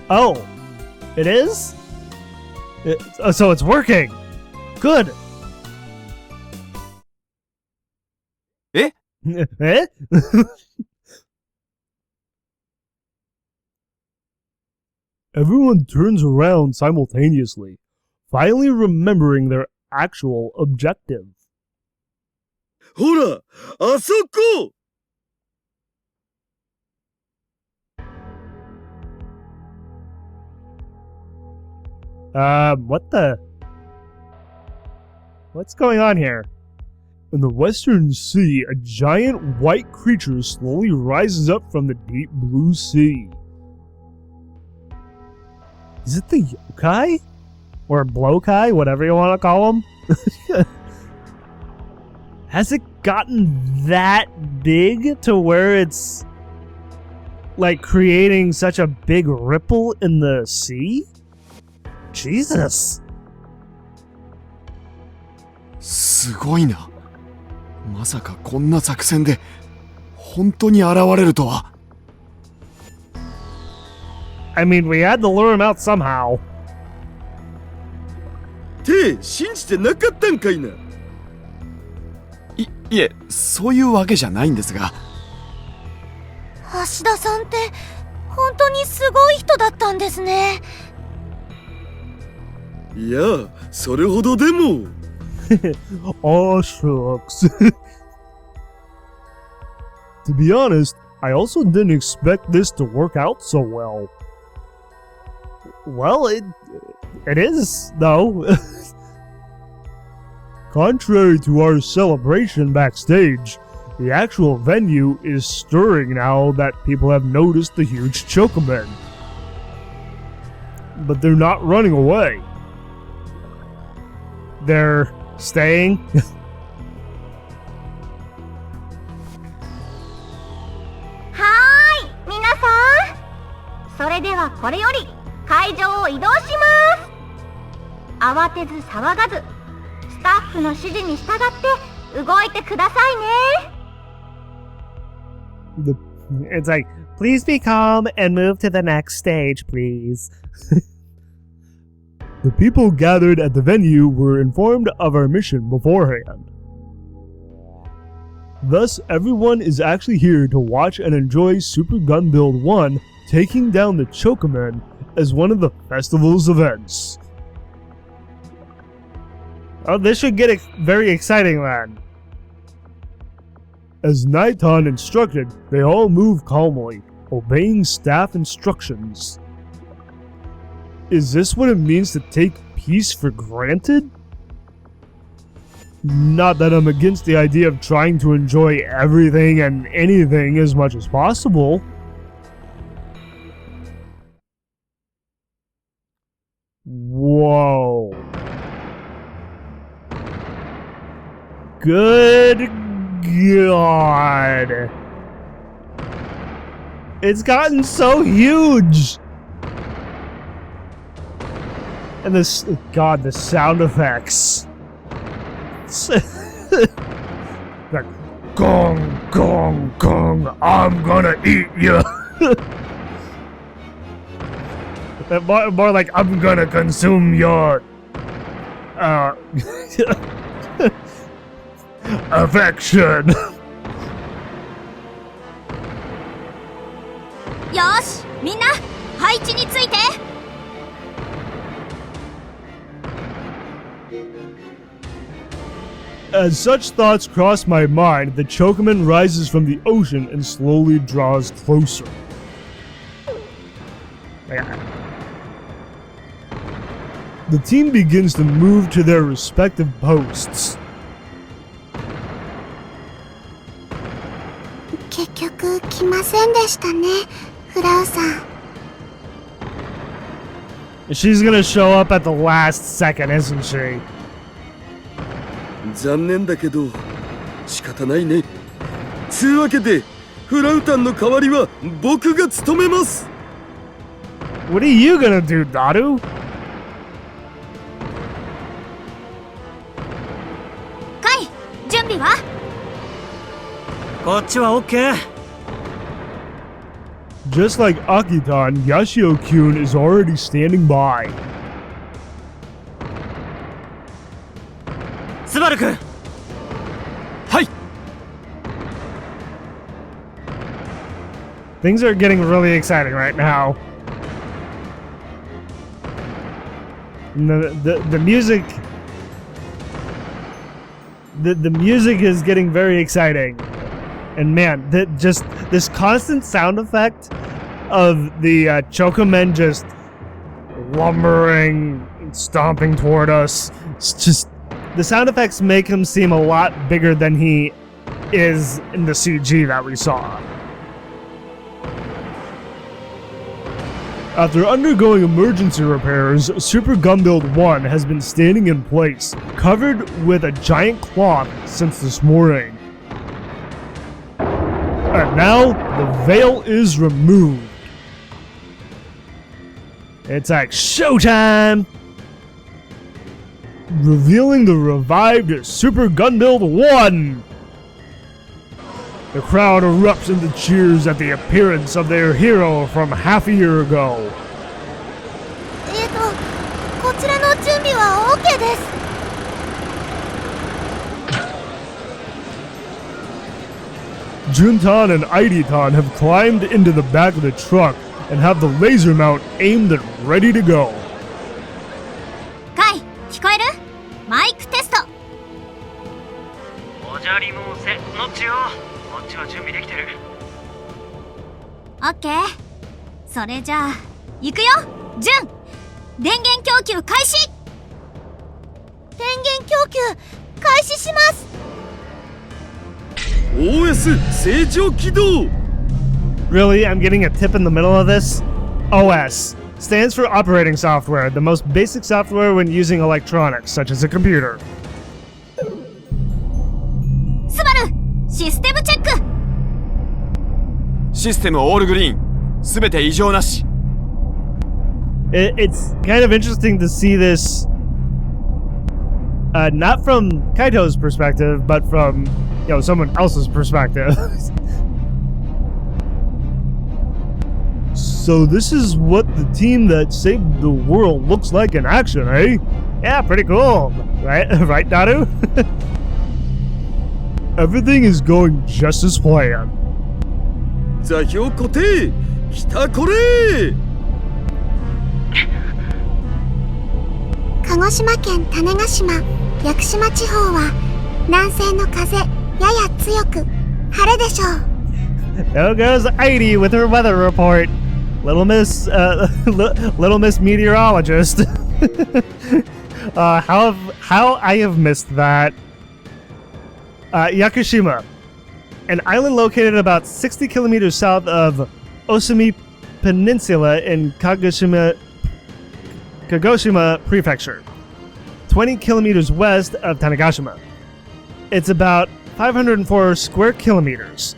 S2: Oh, it is? So it's working. Good.
S5: え?
S2: Eh? Everyone turns around simultaneously, finally remembering their actual objective.
S1: ほら、あそこ。
S2: What the? What's going on here? In the western sea, a giant white creature slowly rises up from the deep blue sea. Is it the yokai? Or blowkai, whatever you want to call them? Has it gotten that big to where it's like creating such a big ripple in the sea? Jesus.
S5: すごいな。まさかこんな作戦で本当に現れるとは。
S2: I mean, we had to lure him out somehow.
S1: って信じてなかったんかいな。
S5: いえ、そういうわけじゃないんですが。
S4: 橋田さんって本当にすごい人だったんですね。
S1: いや、それほどでも。
S2: Oh, shucks. To be honest, I also didn't expect this to work out so well. Well, it is, though. Contrary to our celebration backstage, the actual venue is stirring now that people have noticed the huge chocomen. But they're not running away. They're staying.
S6: はーい、皆さん。それではこれより会場を移動します。慌てず騒がず、スタッフの指示に従って動いてくださいね。
S2: It's like, please be calm and move to the next stage, please. The people gathered at the venue were informed of our mission beforehand. Thus, everyone is actually here to watch and enjoy Super Gun Build 1 taking down the Chocomen as one of the festival's events. Oh, this should get very exciting then. As Naiton instructed, they all move calmly, obeying staff instructions. Is this what it means to take peace for granted? Not that I'm against the idea of trying to enjoy everything and anything as much as possible. Whoa. Good God. It's gotten so huge. And this, God, the sound effects. Like, gong, gong, gong, I'm gonna eat you. More like, I'm gonna consume your, affection.
S4: よし、みんな配置について。
S2: As such thoughts cross my mind, the Chocoman rises from the ocean and slowly draws closer. The team begins to move to their respective posts.
S4: 結局来ませんでしたね、フラウさん。
S2: She's gonna show up at the last second, isn't she?
S1: 残念だけど仕方ないね。つうわけでフラウタンの代わりは僕が務めます。
S2: What are you gonna do, Daru?
S6: カイ、準備は？
S3: こっちは OK。
S2: Just like Akitan, Yashio-kun is already standing by.
S3: スバル君。
S5: はい。
S2: Things are getting really exciting right now. The music the music is getting very exciting. And man, this constant sound effect of the Chokomen just lumbering, stomping toward us. It's just, the sound effects make him seem a lot bigger than he is in the CG that we saw. After undergoing emergency repairs, Super Gunbuild 1 has been standing in place, covered with a giant cloth since this morning. And now, the veil is removed. It's like showtime! Revealing the revived Super Gunbuild 1! The crowd erupts into cheers at the appearance of their hero from half a year ago.
S4: こちらの準備は OK です。
S2: Juntan and Aiditan have climbed into the back of the truck and have the laser mount aimed and ready to go.
S6: カイ、聞こえる？マイクテスト。
S3: おじゃりもうせのっちよ。こっちは準備できてる。
S6: オッケー。それじゃあ行くよ、ジュン。電源供給開始。電源供給開始します。
S1: OS 正常起動。
S2: Really? I'm getting a tip in the middle of this? OS stands for operating software, the most basic software when using electronics, such as a computer.
S6: スバル、システムチェック。
S5: システムオールグリーン。すべて異常なし。
S2: It's kind of interesting to see this, not from Kaito's perspective, but from, someone else's perspective. So this is what the team that saved the world looks like in action, eh? Yeah, pretty cool. Right, right, Daru? Everything is going just as planned.
S1: 座標固定。来たこれ。
S4: 鹿児島県種子島、屋久島地方は南西の風やや強く晴れでしょう。
S2: There goes Heidi with her weather report. Little Miss Meteorologist. How I have missed that. Yakushima, an island located about 60 kilometers south of Osumi Peninsula in Kagoshima Prefecture, 20 kilometers west of Tanegashima. It's about 504 square kilometers.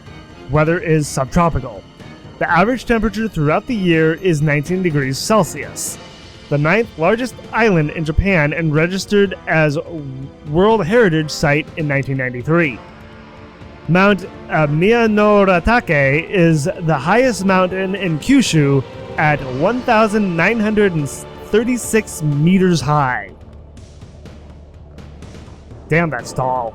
S2: Weather is subtropical. The average temperature throughout the year is 19 degrees Celsius. The 9th largest island in Japan and registered as World Heritage Site in 1993. Mount Miyanoratake is the highest mountain in Kyushu at 1,936 meters high. Damn, that's tall.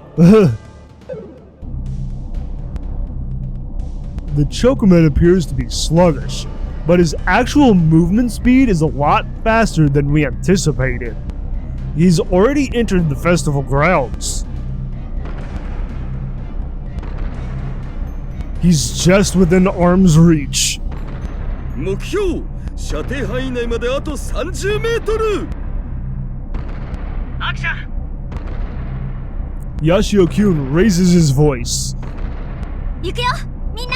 S2: The Chocoman appears to be sluggish, but his actual movement speed is a lot faster than we anticipated. He's already entered the festival grounds. He's just within arm's reach.
S1: 目標射程範囲内まであと30メートル。
S3: アクション。
S2: Yashio-kun raises his voice.
S6: 行くよ、みんな。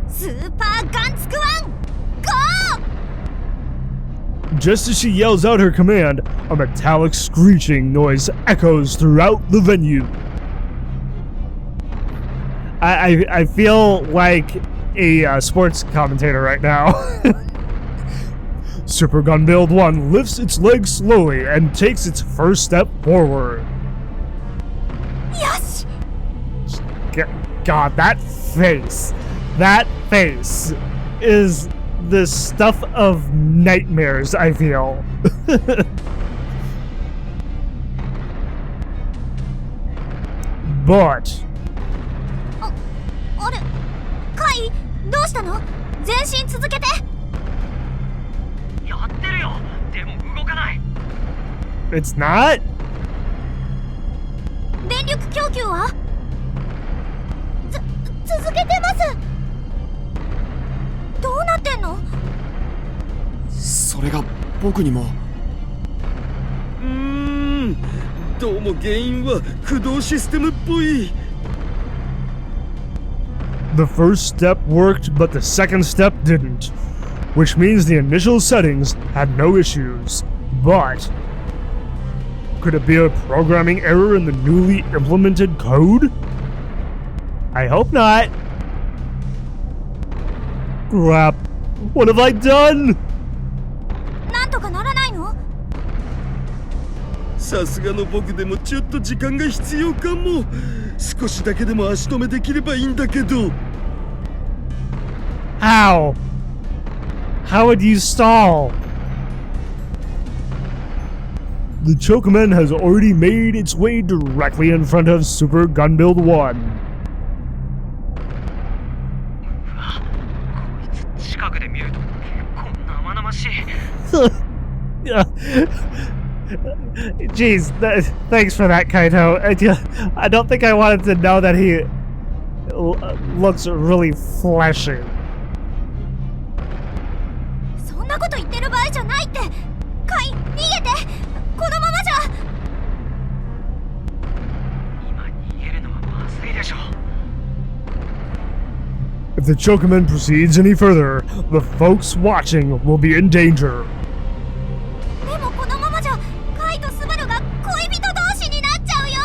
S6: スーパーガンツクワン、ゴ
S2: Just as she yells out her command, a metallic screeching noise echoes throughout the venue. I feel like a sports commentator right now. Super Gun Build 1 lifts its legs slowly and takes its first step forward.
S4: Yes!
S2: God, that face is the stuff of nightmares, I feel. But
S4: あれカイどうしたの？前進続けて。
S3: やってるよ。でも動かない。
S2: it's not?
S4: 電力供給は？続けてます。どうなってんの？
S5: それが僕にも。
S1: どうも原因は駆動システムっぽい。
S2: The first step worked, but the second step didn't, which means the initial settings had no issues. But could it be a programming error in the newly implemented code? I hope not. Crap. What have I done?
S4: なんとかならないの？
S1: さすがの僕でもちょっと時間が必要かも。少しだけでも足止めできればいいんだけど。
S2: How? How would you stall? The Chokeman has already made its way directly in front of Super Gun Build 1.
S3: 近くで見ると結構生々しい。
S2: Jeez, thanks for that, Kaito. I don't think I wanted to know that he looks really fleshy.
S4: そんなこと言ってる場合じゃないって。カイ、逃げて。このままじゃ。
S3: 今逃げるのはまずいでしょ。
S2: If the Chokeman proceeds any further, the folks watching will be in danger.
S4: でもこのままじゃカイとスバルが恋人同士になっちゃうよ。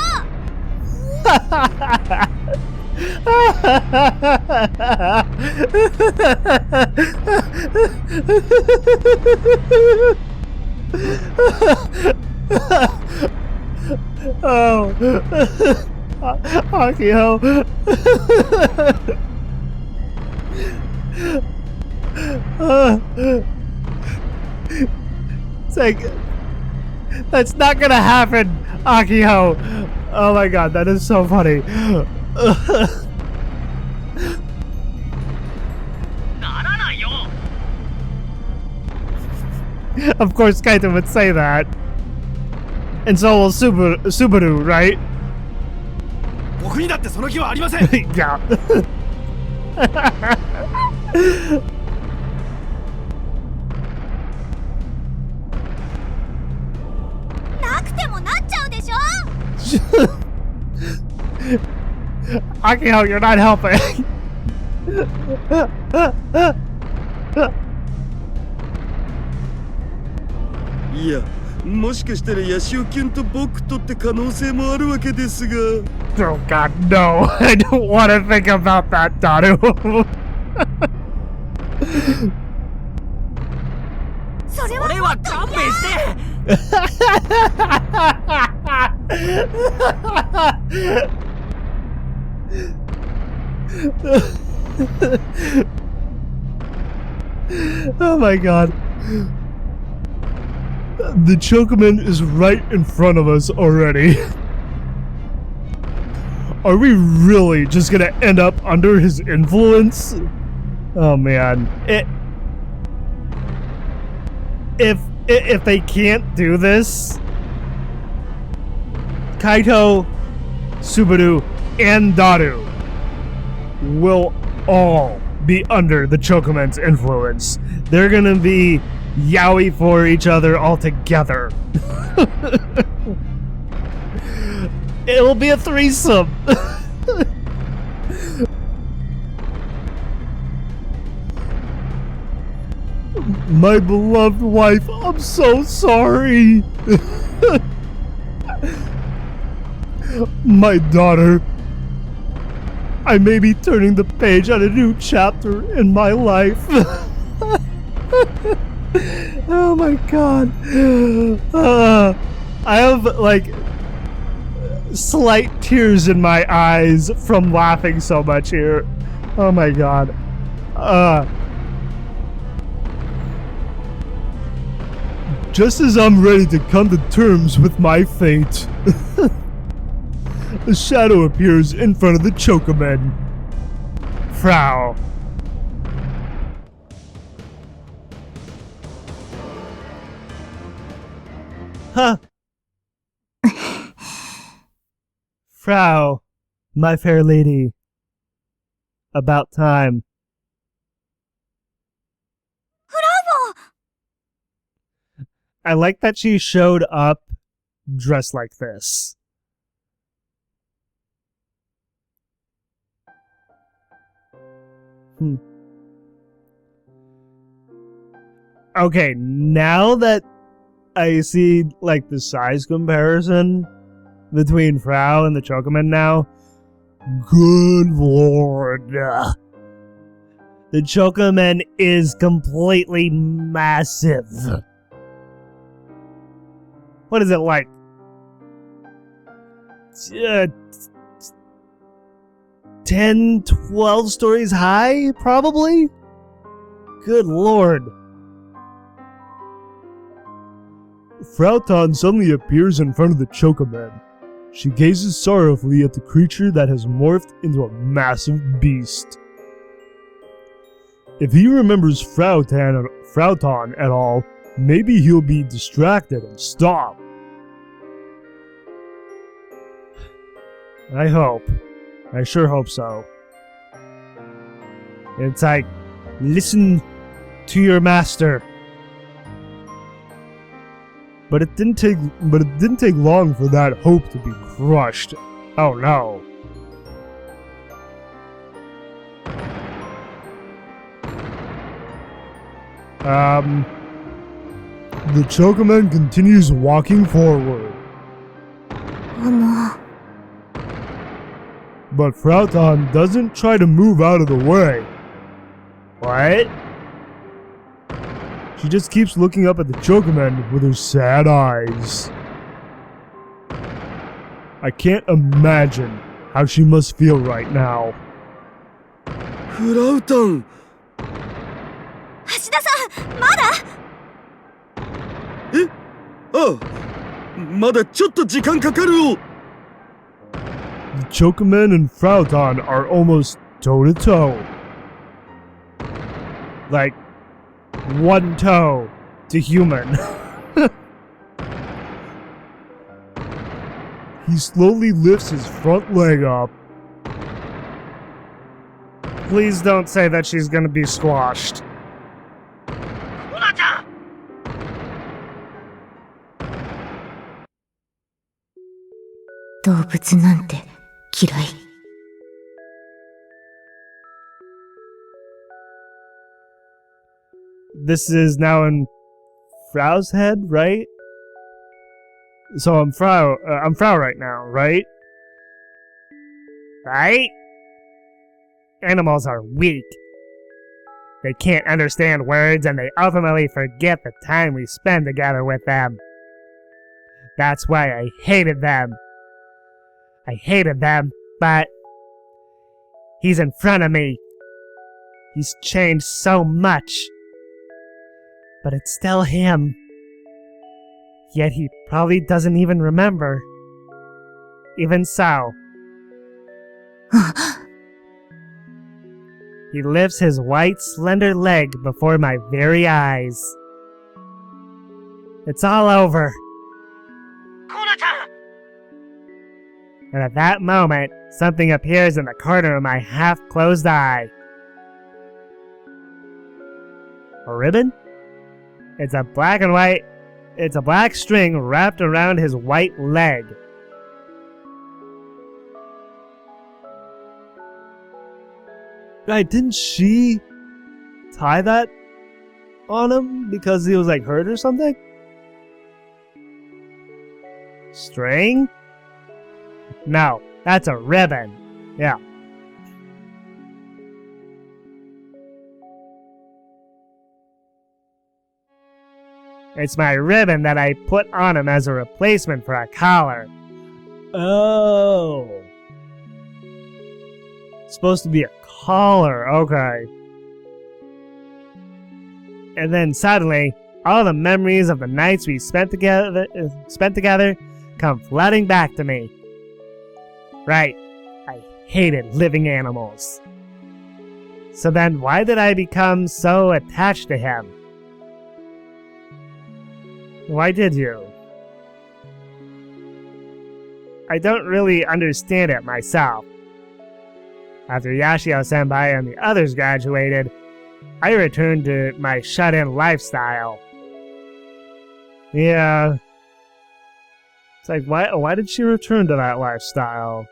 S2: Oh, Akio. It's like, that's not gonna happen, Akio. Oh my god, that is so funny. Of course, Kaito would say that. And so will Subaru, right?
S5: 僕にだってその気はありません。
S2: Yeah.
S4: なくてもなっちゃうでしょ。
S2: Akio, you're not helping.
S1: いや、もしかしたらヤシオキュンと僕とって可能性もあるわけですが。
S2: Oh god, no. I don't want to think about that, Daru.
S4: それは
S3: 勘弁して。
S2: Oh my god. The Chokeman is right in front of us already. Are we really just gonna end up under his influence? Oh man. If they can't do this, Kaito, Subaru, and Daru will all be under the Chokeman's influence. They're gonna be yaoi for each other altogether. It'll be a threesome. My beloved wife, I'm so sorry. My daughter, I may be turning the page on a new chapter in my life. Oh my god. I have, like, slight tears in my eyes from laughing so much here. Oh my god. Just as I'm ready to come to terms with my fate, a shadow appears in front of the Chocomen. Frau. Huh. Frau, my fair lady. About time. I like that she showed up dressed like this. Okay, now that I see, like, the size comparison between Frau and the Chocomen now, good lord. The Chocomen is completely massive. What is it like? 10, 12 stories high, probably? Good lord. Frau'Tan suddenly appears in front of the Chocomen. She gazes sorrowfully at the creature that has morphed into a massive beast. If he remembers Frau'Tan at all, maybe he'll be distracted and stop. I hope. I sure hope so. It's like, listen to your master. But it didn't take long for that hope to be crushed. Oh no. The Chocomen continues walking forward. But Frau'Tan doesn't try to move out of the way. What? She just keeps looking up at the Chocomen with her sad eyes. I can't imagine how she must feel right now.
S1: フラウタン。
S4: 橋田さん、まだ？
S1: え？ああ、まだちょっと時間かかるよ。
S2: The Chocomen and Frau'Tan are almost toe-to-toe. Like, one toe to human. He slowly lifts his front leg up. Please don't say that she's gonna be squashed.
S7: 動物なんて嫌い。
S2: This is now in Frau's head, right? So I'm Frau right now, right? Right? Animals are weak. They can't understand words and they ultimately forget the time we spend together with them. That's why I hated them. I hated them, but he's in front of me. He's changed so much. But it's still him. Yet he probably doesn't even remember. Even so. He lifts his white, slender leg before my very eyes. It's all over. And at that moment, something appears in the corner of my half-closed eye. A ribbon? It's a black string wrapped around his white leg. Right, didn't she tie that on him because he was like hurt or something? String? No, that's a ribbon. Yeah. It's my ribbon that I put on him as a replacement for a collar. Oh. It's supposed to be a collar, okay. And then suddenly, all the memories of the nights we spent together come flooding back to me. Right, I hated living animals. So then why did I become so attached to him? Why did you? I don't really understand it myself. After Yashio-senpai and the others graduated, I returned to my shut-in lifestyle. Yeah. It's like, why did she return to that lifestyle?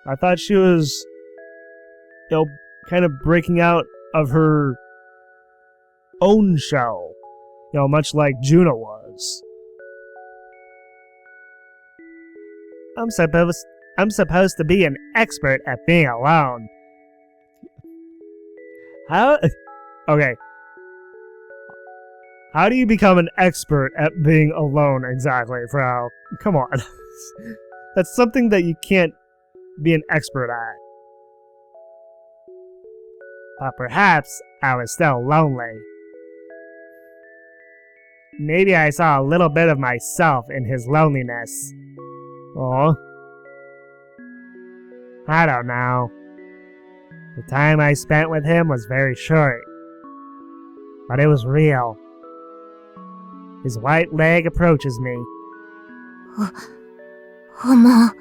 S2: I thought she was, kind of breaking out of her own show. Much like Juno was. I'm supposed to be an expert at being alone. How? Okay. How do you become an expert at being alone exactly, Frau? Come on. That's something that you can't be an expert at. But perhaps I was still lonely. Maybe I saw a little bit of myself in his loneliness. Aw. I don't know. The time I spent with him was very short. But it was real. His white leg approaches me.
S7: Homo.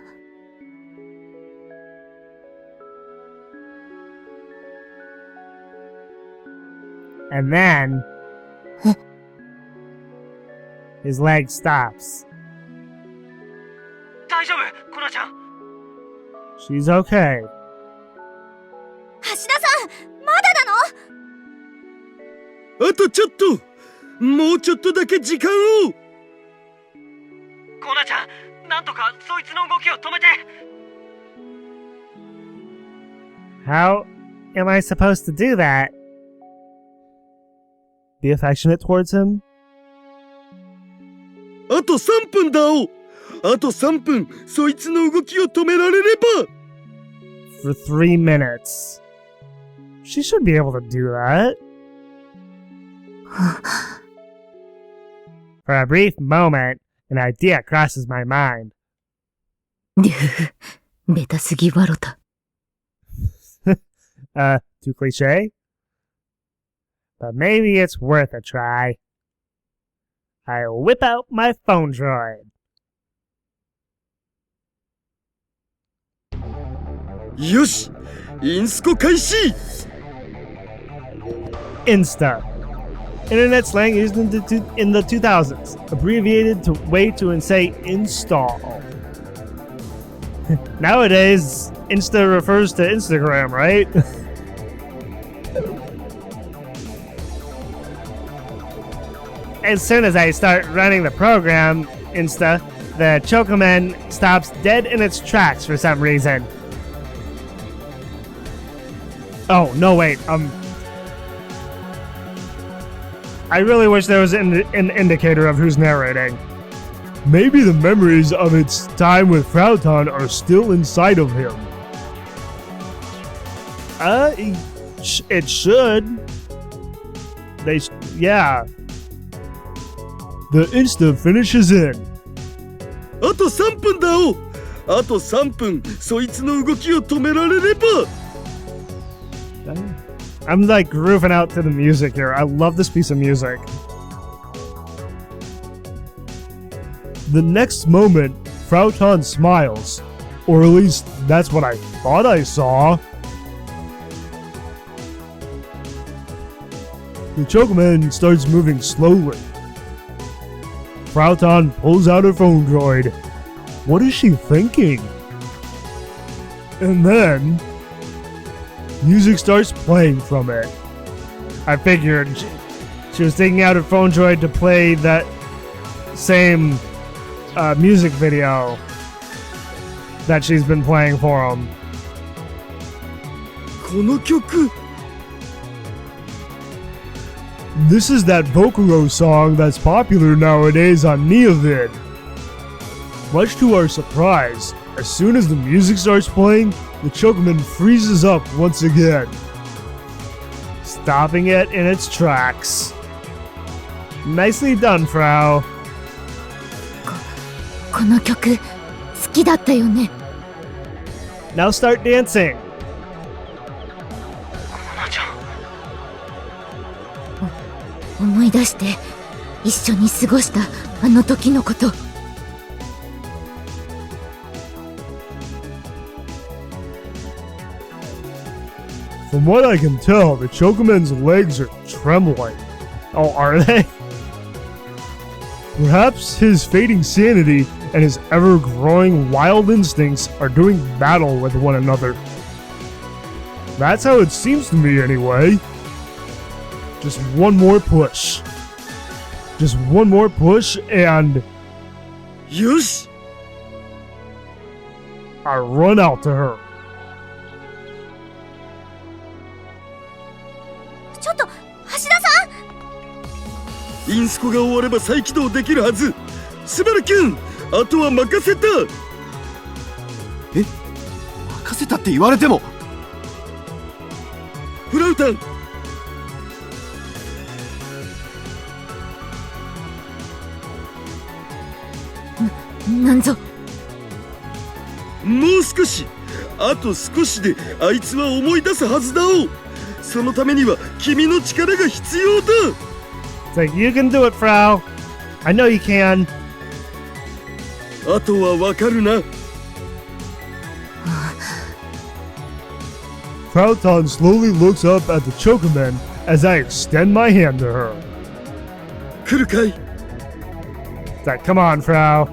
S2: And then... his leg stops.
S3: 大丈夫、コナちゃん。
S2: She's okay.
S6: 橋田さん、まだなの？
S1: あとちょっと、もうちょっとだけ時間を。
S3: コナちゃん、なんとかそいつの動きを止めて。
S2: How am I supposed to do that? Be affectionate towards him?
S1: あと3分だお。あと3分、そいつの動きを止められれば。
S2: For 3 minutes. She should be able to do that. For a brief moment, an idea crosses my mind.
S7: ベタすぎわろた。
S2: Too cliche? But maybe it's worth a try. I whip out my phone droid.
S1: よし、インスコ開始。
S2: Insta. Internet slang used in the 2000s, abbreviated way to say install. Nowadays, Insta refers to Instagram, right? As soon as I start running the program, Insta, the Chocoman stops dead in its tracks for some reason. Oh, no, wait, I really wish there was an indicator of who's narrating. Maybe the memories of its time with Frauton are still inside of him. It should. Yeah. The Insta finishes in.
S1: あと3分だお。あと3分、そいつの動きを止められれば。
S2: I'm like grooving out to the music here. I love this piece of music. The next moment, Frauton smiles. Or at least, that's what I thought I saw. The Chocoman starts moving slowly. Frauton pulls out her phone droid. What is she thinking? And then... music starts playing from it. I figured She was taking out her phone droid to play that same music video that she's been playing for him.
S1: この曲
S2: This is that Vocalo song that's popular nowadays on Neovid. Much to our surprise, as soon as the music starts playing, the Chocoman freezes up once again, stopping it in its tracks. Nicely done, Frau.
S7: この曲好きだったよね。
S2: Now start dancing.
S3: コナちゃん。
S7: 思い出して一緒に過ごしたあの時のこと。
S2: From what I can tell, the Chocoman's legs are trembling. Oh, are they? Perhaps his fading sanity and his ever-growing wild instincts are doing battle with one another. That's how it seems to me, anyway. Just one more push. Just one more push, and
S1: よし
S2: I run out to her.
S6: ちょっと橋田さん。
S1: インスコが終われば再起動できるはず。スバルキュン、あとは任せた。
S5: 任せたって言われても。
S1: フラウタン、
S7: なんぞ。
S1: もう少し、あと少しであいつは思い出すはずだお。そのためには君の力が必要だ。
S2: It's like, you can do it, Frau. I know you can.
S1: あとはわかるな。
S2: Frauton slowly looks up at the Chocoman as I extend my hand to her.
S1: 来るかい。
S2: It's like, come on, Frau.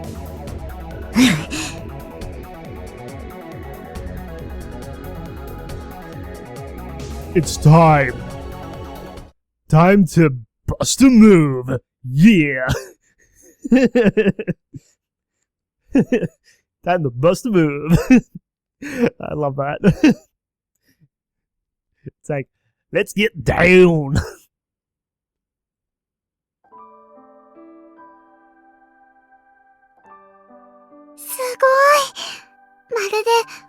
S2: It's time. Time to bust a move. Yeah. Time to bust a move. I love that. It's like, let's get down.
S4: すごい。まるで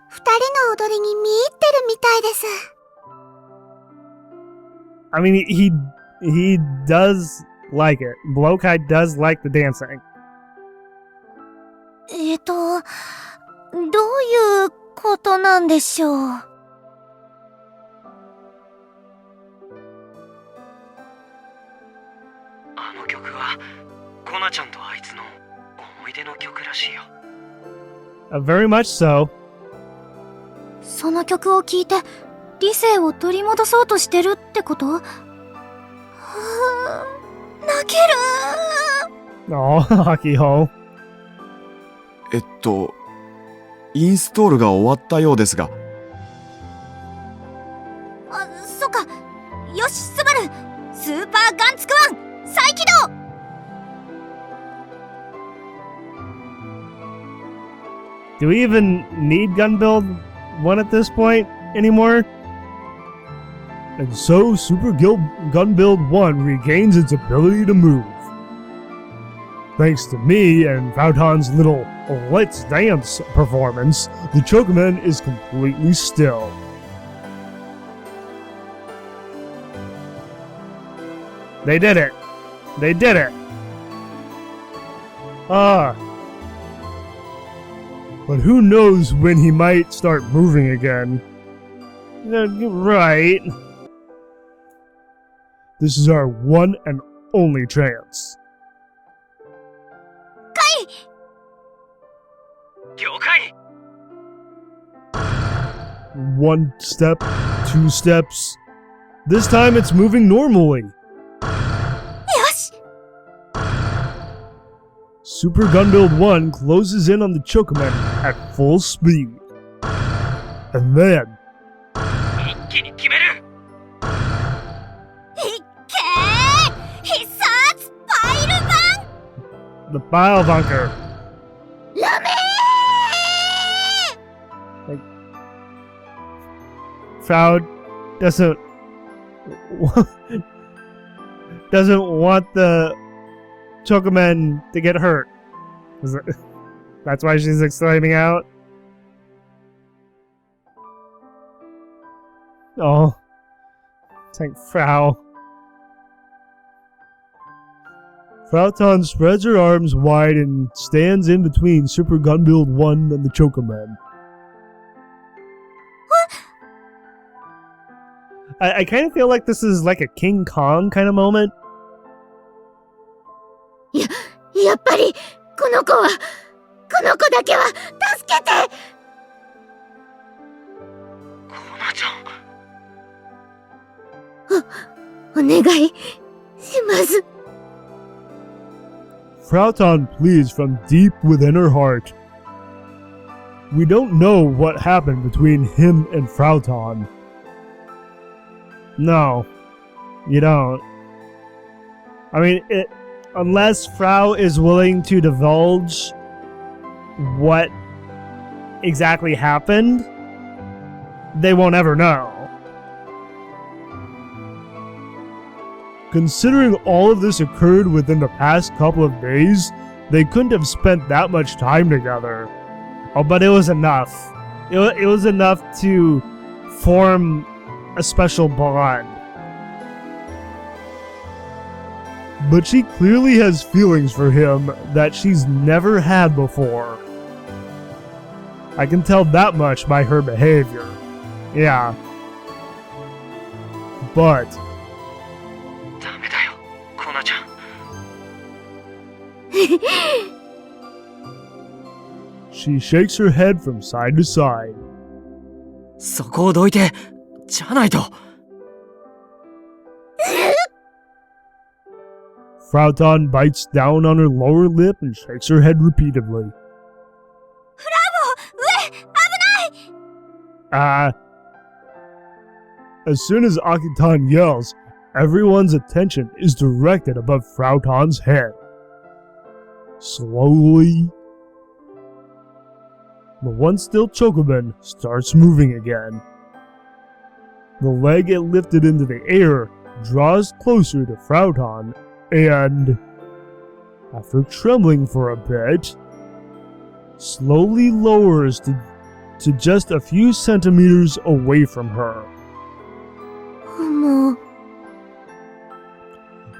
S4: 二人の踊りに見入ってるみたいです。
S2: I mean, he does like it. Blokai does like the dancing.
S6: どういうことなんでしょう。
S3: あの曲はコナちゃんとあいつの思い出の曲らしいよ。
S2: Very much so.
S6: その曲を聴いて理性を取り戻そうとしてるってこと？泣ける。
S2: Oh, Hockey Ho.
S5: インストールが終わったようですが。
S6: あ、そっか。よし、スバル。スーパーガンツクワン再起動。
S2: Do we even need Gun Build 1 at this point anymore? And so Super Gun Build 1 regains its ability to move. Thanks to me and Frauton's little Let's Dance performance, the Chocoman is completely still. They did it! They did it! But who knows when he might start moving again. You're right. This is our one and only chance.
S3: 了解。
S2: One step, 2 steps. This time it's moving normally.
S6: よし。
S2: Super Gun Build 1 closes in on the Chocoman at full speed. And then,
S3: 一気に決める。
S6: いっけー。
S2: the bile bunker.
S4: ラメ
S2: Frau doesn't want the Chocomen to get hurt. That's why she's exclaiming out. Oh, thank Frau. Frauton spreads her arms wide and stands in between Super Gunbuild 1 and the Chocomen. I kind of feel like this is like a King Kong kind of moment.
S4: やっぱりこの子だけは助けて。
S3: コナちゃん。
S4: お願いします。
S2: Frauton pleads from deep within her heart. We don't know what happened between him and Frauton. No, you don't. I mean, unless Frau is willing to divulge what exactly happened, they won't ever know. Considering all of this occurred within the past couple of days, they couldn't have spent that much time together. Oh, but it was enough. It was enough to form a special bond. But she clearly has feelings for him that she's never had before. I can tell that much by her behavior. Yeah. But
S3: ダメだよ、コナちゃん。
S2: she shakes her head from side to side.
S3: そこをどいて、じゃないと。
S2: Frauton bites down on her lower lip and shakes her head repeatedly. As soon as Akitan yells, everyone's attention is directed above Frauton's head. Slowly, the once-still Chocoben starts moving again. The leg it lifted into the air draws closer to Frauton and, after trembling for a bit, slowly lowers to just a few centimeters away from her.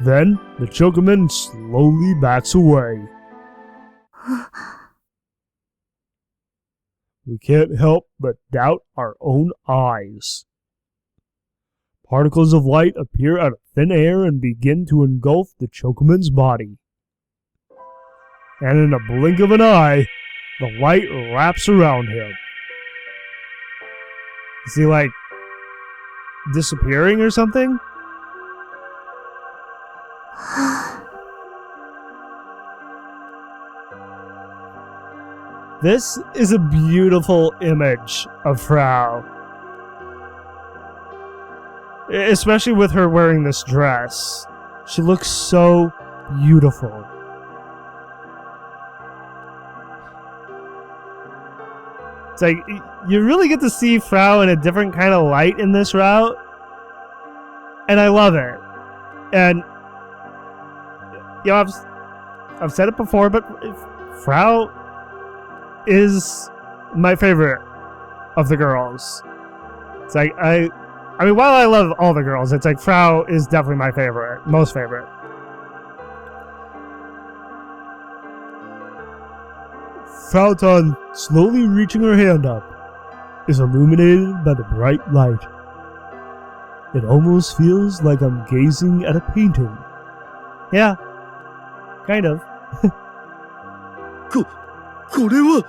S2: Then, the Chocoman slowly backs away. We can't help but doubt our own eyes. Particles of light appear out of thin air and begin to engulf the Chocoman's body. And in a blink of an eye, the light wraps around him. Is he like disappearing or something? This is a beautiful image of Frau. Especially with her wearing this dress. She looks so beautiful. It's like, you really get to see Frau in a different kind of light in this route. And I love it. And, you know, I've said it before, but Frau is my favorite of the girls. It's like, I mean, while I love all the girls, it's like Frau is definitely my favorite, most favorite. Frauton, slowly reaching her hand up, is illuminated by the bright light. It almost feels like I'm gazing at a painting. Yeah, kind of.
S1: これは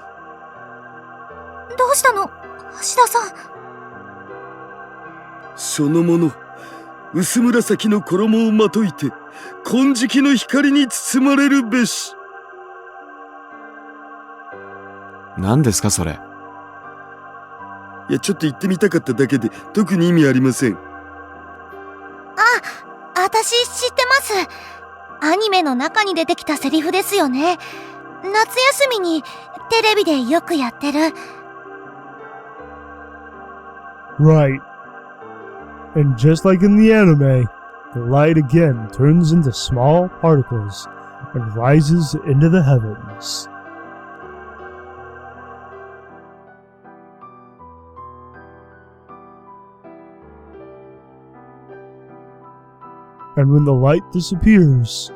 S4: どうしたの、橋田さん。
S1: そのもの薄紫の衣をまといて金色の光に包まれるべし。
S5: 何ですかそれ。
S1: いや、ちょっと言ってみたかっただけで特に意味ありません。
S4: 私知ってます。アニメの中に出てきたセリフですよね。夏休みにテレビでよくやってる。
S2: Right. And just like in the anime, the light again turns into small particles and rises into the heavens. And when the light disappears,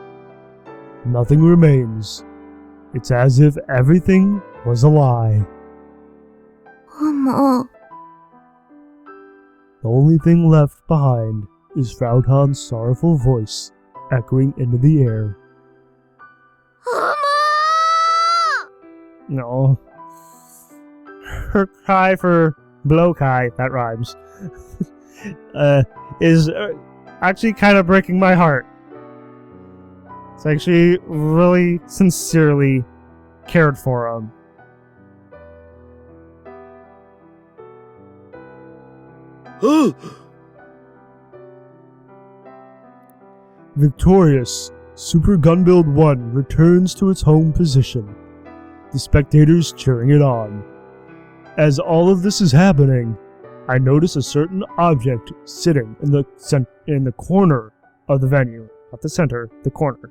S2: nothing remains. It's as if everything was a lie.
S4: もう、
S2: The only thing left behind is Frau'S sorrowful voice echoing into the air. No. Her cry for Blokai, that rhymes, is actually kind of breaking my heart. It's like she really sincerely cared for him. Victorious, Super Gunbuild 1 returns to its home position, the spectators cheering it on. As all of this is happening, I notice a certain object sitting in the corner of the venue. Not the center, the corner.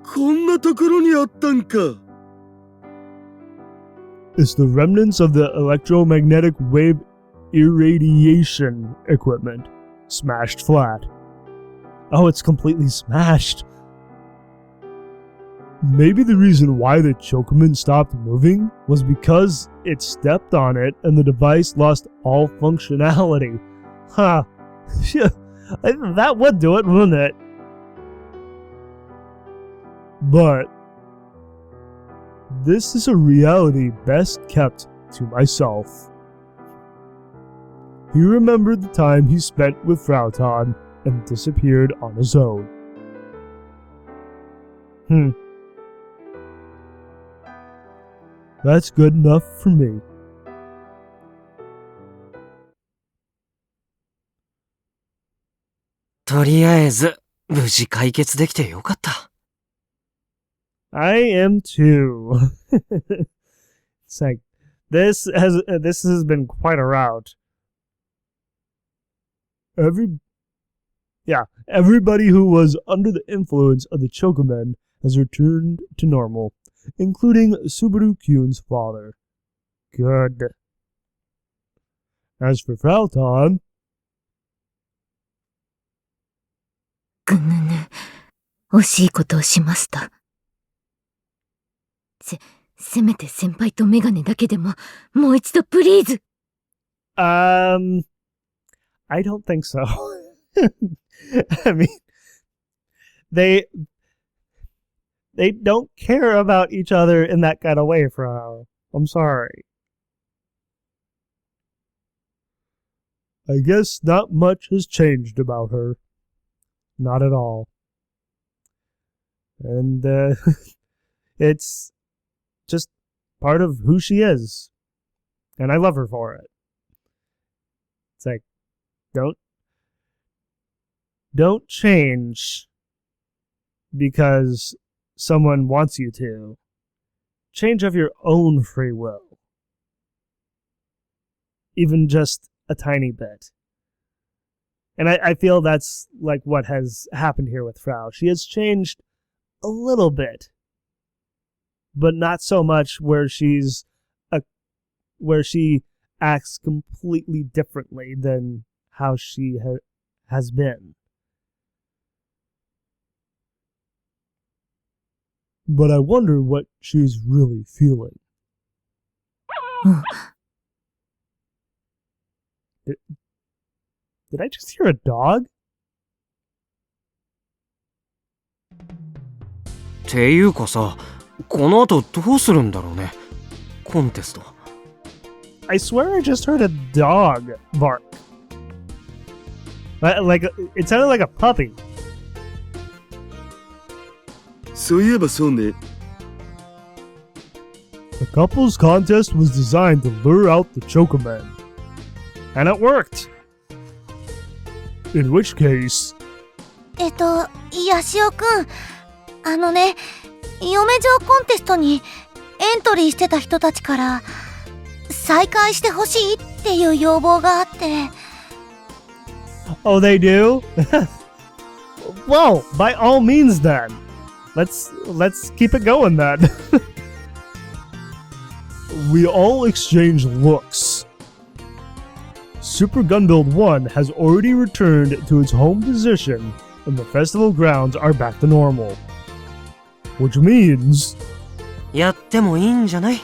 S1: こんなところにあったんか。
S2: It's the remnants of the electromagnetic wave irradiation equipment, smashed flat. Oh, it's completely smashed. Maybe the reason why the Chocoman stopped moving was because it stepped on it and the device lost all functionality. Huh. That would do it, wouldn't it? But this is a reality best kept to myself. He remembered the time he spent with Frau'S and disappeared on his own. That's good enough for me. I am too. It's like this has been quite a route. Everybody who was under the influence of the Chocomen has returned to normal, including Subaru-kun's father. Good. As for Frau'S,
S7: ぐぬぬ。惜しいことをしました。せめて先輩とメガネだけでも、もう一度プリーズ。
S2: I don't think so. I mean, they don't care about each other in that kind of way, Frau. I'm sorry. I guess not much has changed about her. Not at all. And, it's just part of who she is. And I love her for it. It's like, don't change because someone wants you to. Change of your own free will. Even just a tiny bit. And I feel that's like what has happened here with Frau. She has changed a little bit, but not so much where she acts completely differently than how she has been. But I wonder what she's really feeling. Did I just hear a dog?
S3: ていうかさ、この後どうするんだろうね。コンテスト。
S2: I swear I just heard a dog bark. Like it sounded like a puppy.
S1: そういえばそうね。
S2: The couples contest was designed to lure out the Chocomen. And it worked. In which case,
S6: ヤシオくん、嫁嬢コンテストにエントリーしてた人たちから再会してほしいっていう要望があって。
S2: Oh, they do? Well, by all means then. Let's keep it going then. We all exchange looks. Super Gunbuild 1 has already returned to its home position and the festival grounds are back to normal. Which means...
S3: やってもいいんじゃない？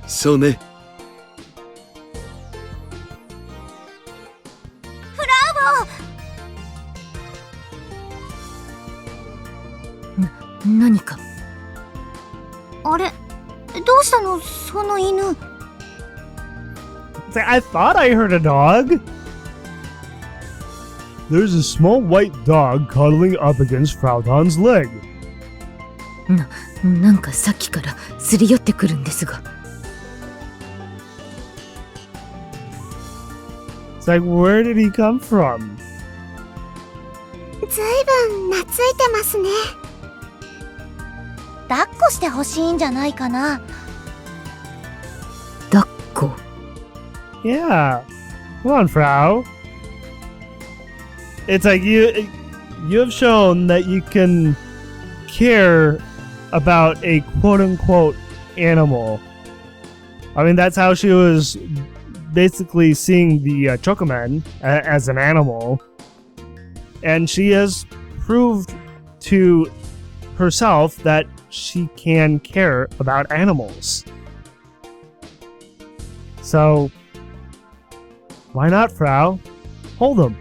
S1: そうね。
S7: 何か。
S6: あれ、どうしたのその犬。
S2: I thought I heard a dog. There's a small white dog cuddling up against Frau'S leg.
S7: なんかさっきからすり寄ってくるんですが。
S2: It's like, where did he come from?
S4: ずいぶん懐いてますね。
S6: 抱っこしてほしいんじゃないかな。
S7: 抱っこ。
S2: Yeah. Come on, Frau. It's like you have shown that you can care about a quote-unquote animal. I mean, that's how she was basically seeing the Chocoman as an animal. And she has proved to herself that she can care about animals. So, why not, Frau? Hold them.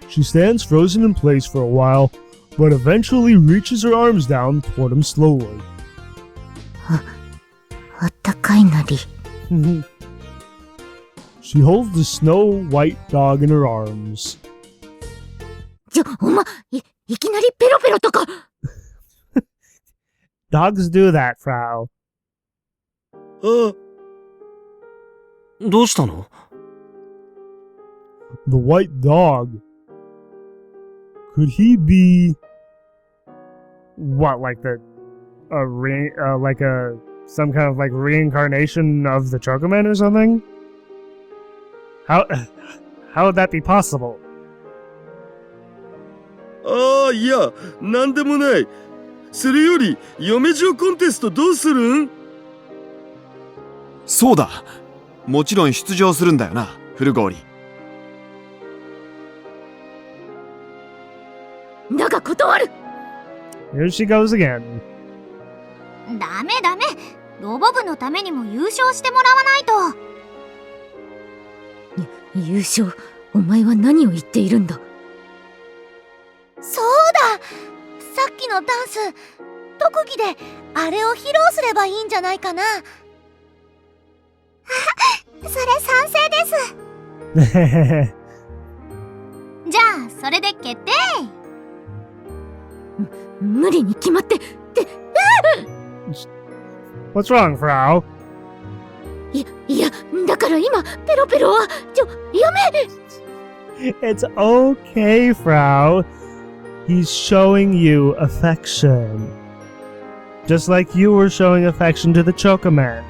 S2: She stands frozen in place for a while, but eventually reaches her arms down toward him slowly.
S7: あったかいなり。
S2: She holds the snow white dog in her arms.
S7: いきなりペロペロとか。
S2: Dogs do that, Frau.
S1: あ、
S3: どうしたの？
S2: The white dog. Could he be what, like some kind of like reincarnation of the Chocoman or something? How would that be possible?
S1: ああ、いや、なんでもない。それより、嫁嬢コンテストどうするん？
S5: そうだ。もちろん出場するんだよな、フルゴーリ。
S7: だが断る。
S2: Here she goes again.
S6: ダメ。ロボ部のためにも優勝してもらわないと。
S7: 優勝。お前は何を言っているんだ。
S6: そうだ、さっきのダンス、特技であれを披露すればいいんじゃないかな。
S4: それ賛成です。
S6: じゃあそれで決定。
S7: 無理に決まって。
S2: What's wrong, Frau?
S7: いや、だから今、ペロペロは、やめ。
S2: It's okay, Frau. He's showing you affection. Just like you were showing affection to the Chocoman.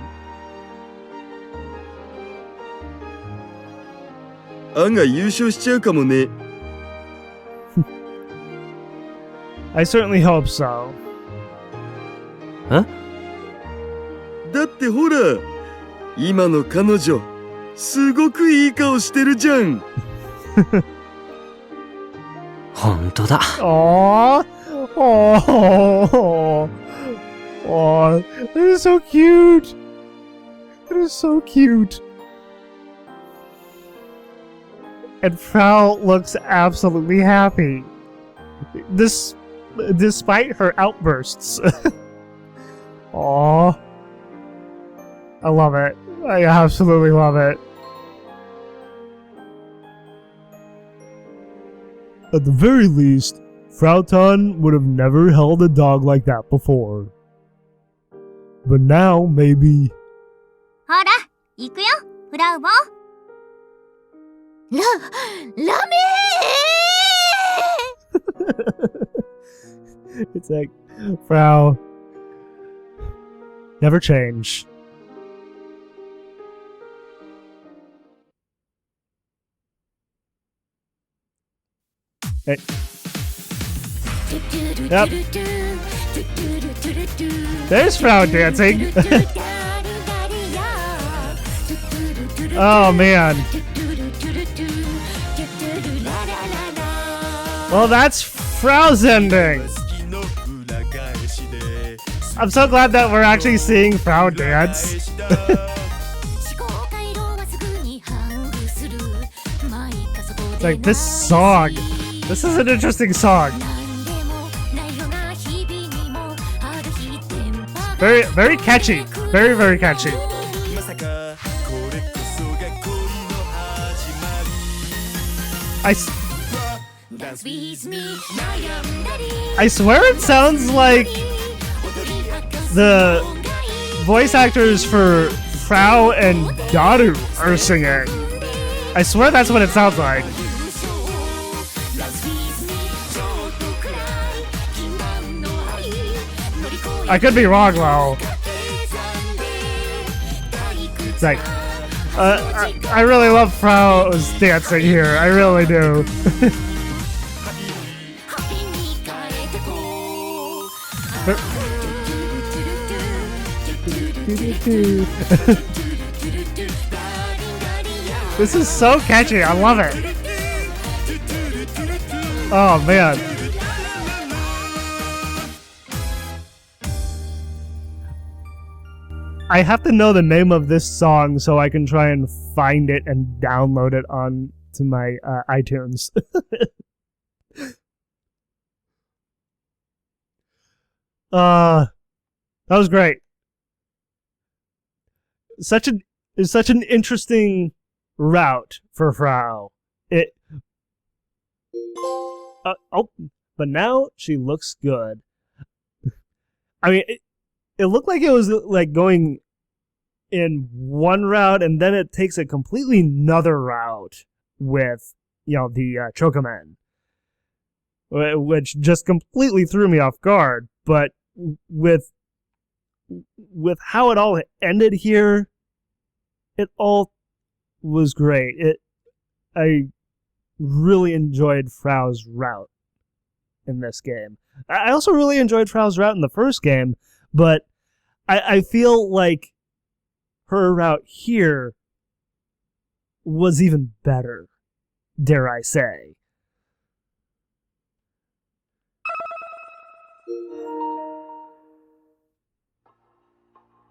S1: 案外優勝しちゃうかもね。
S2: I certainly hope so.
S1: だってほら、今の彼女、すごくいい顔してるじゃん。
S3: ほんとだ。
S2: Aww. Oh. Oh. That is so cute. That is so cute. And Frau looks absolutely happy. Despite her outbursts. Aww. I love it. I absolutely love it. At the very least, Frau'S would have never held a dog like that before. But now, maybe...
S6: ほら、行くよ、フラウボ。
S7: ラメ
S2: It's like, Frau, never change. Hey. Yep. There's Frau dancing. Oh man. Well, that's Frau's ending. I'm so glad that we're actually seeing Frau dance. Like this song. This is an interesting song. Very, very catchy. Very, very catchy. I swear it sounds like the voice actors for Frau and Daru are singing. I swear that's what it sounds like. I could be wrong though. It's like, I really love Frau's dancing here. I really do. This is so catchy. I love it. Oh man. I have to know the name of this song so I can try and find it and download it on to my iTunes. That was great. Such an interesting route for Frau. But now she looks good. I mean, it looked like it was like going in one route and then it takes a completely another route with, the Chocomen, which just completely threw me off guard. But with how it all ended here, it all was great. I really enjoyed Frau's route in this game. I also really enjoyed Frau's route in the first game, but I feel like her route here was even better, dare I say.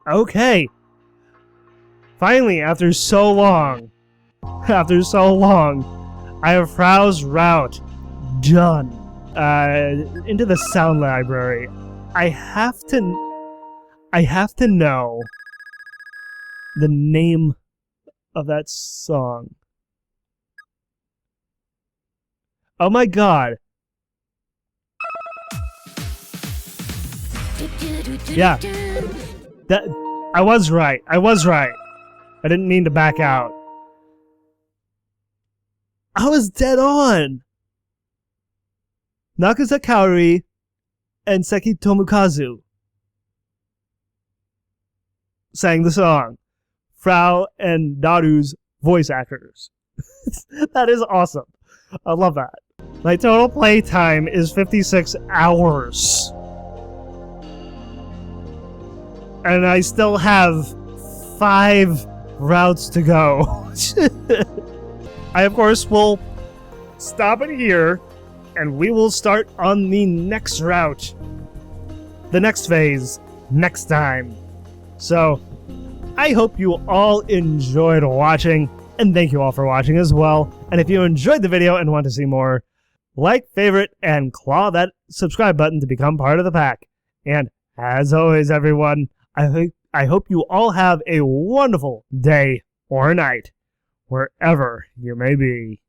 S2: Okay. Finally, after so long, I have Frau's route done. Into the sound library. I have to know the name of that song. Oh my god. Yeah. I was right. I didn't mean to back out. I was dead on. Nakaza Kaori and Seki Tomokazu sang the song. Frau and Daru's voice actors. That is awesome. I love that. My total play time is 56 hours. And I still have 5 routes to go. I, of course, will stop it here, and we will start on the next route. The next phase, next time. So, I hope you all enjoyed watching, and thank you all for watching as well. And if you enjoyed the video and want to see more, like, favorite, and claw that subscribe button to become part of the pack. And as always, everyone, I hope you all have a wonderful day or night, wherever you may be.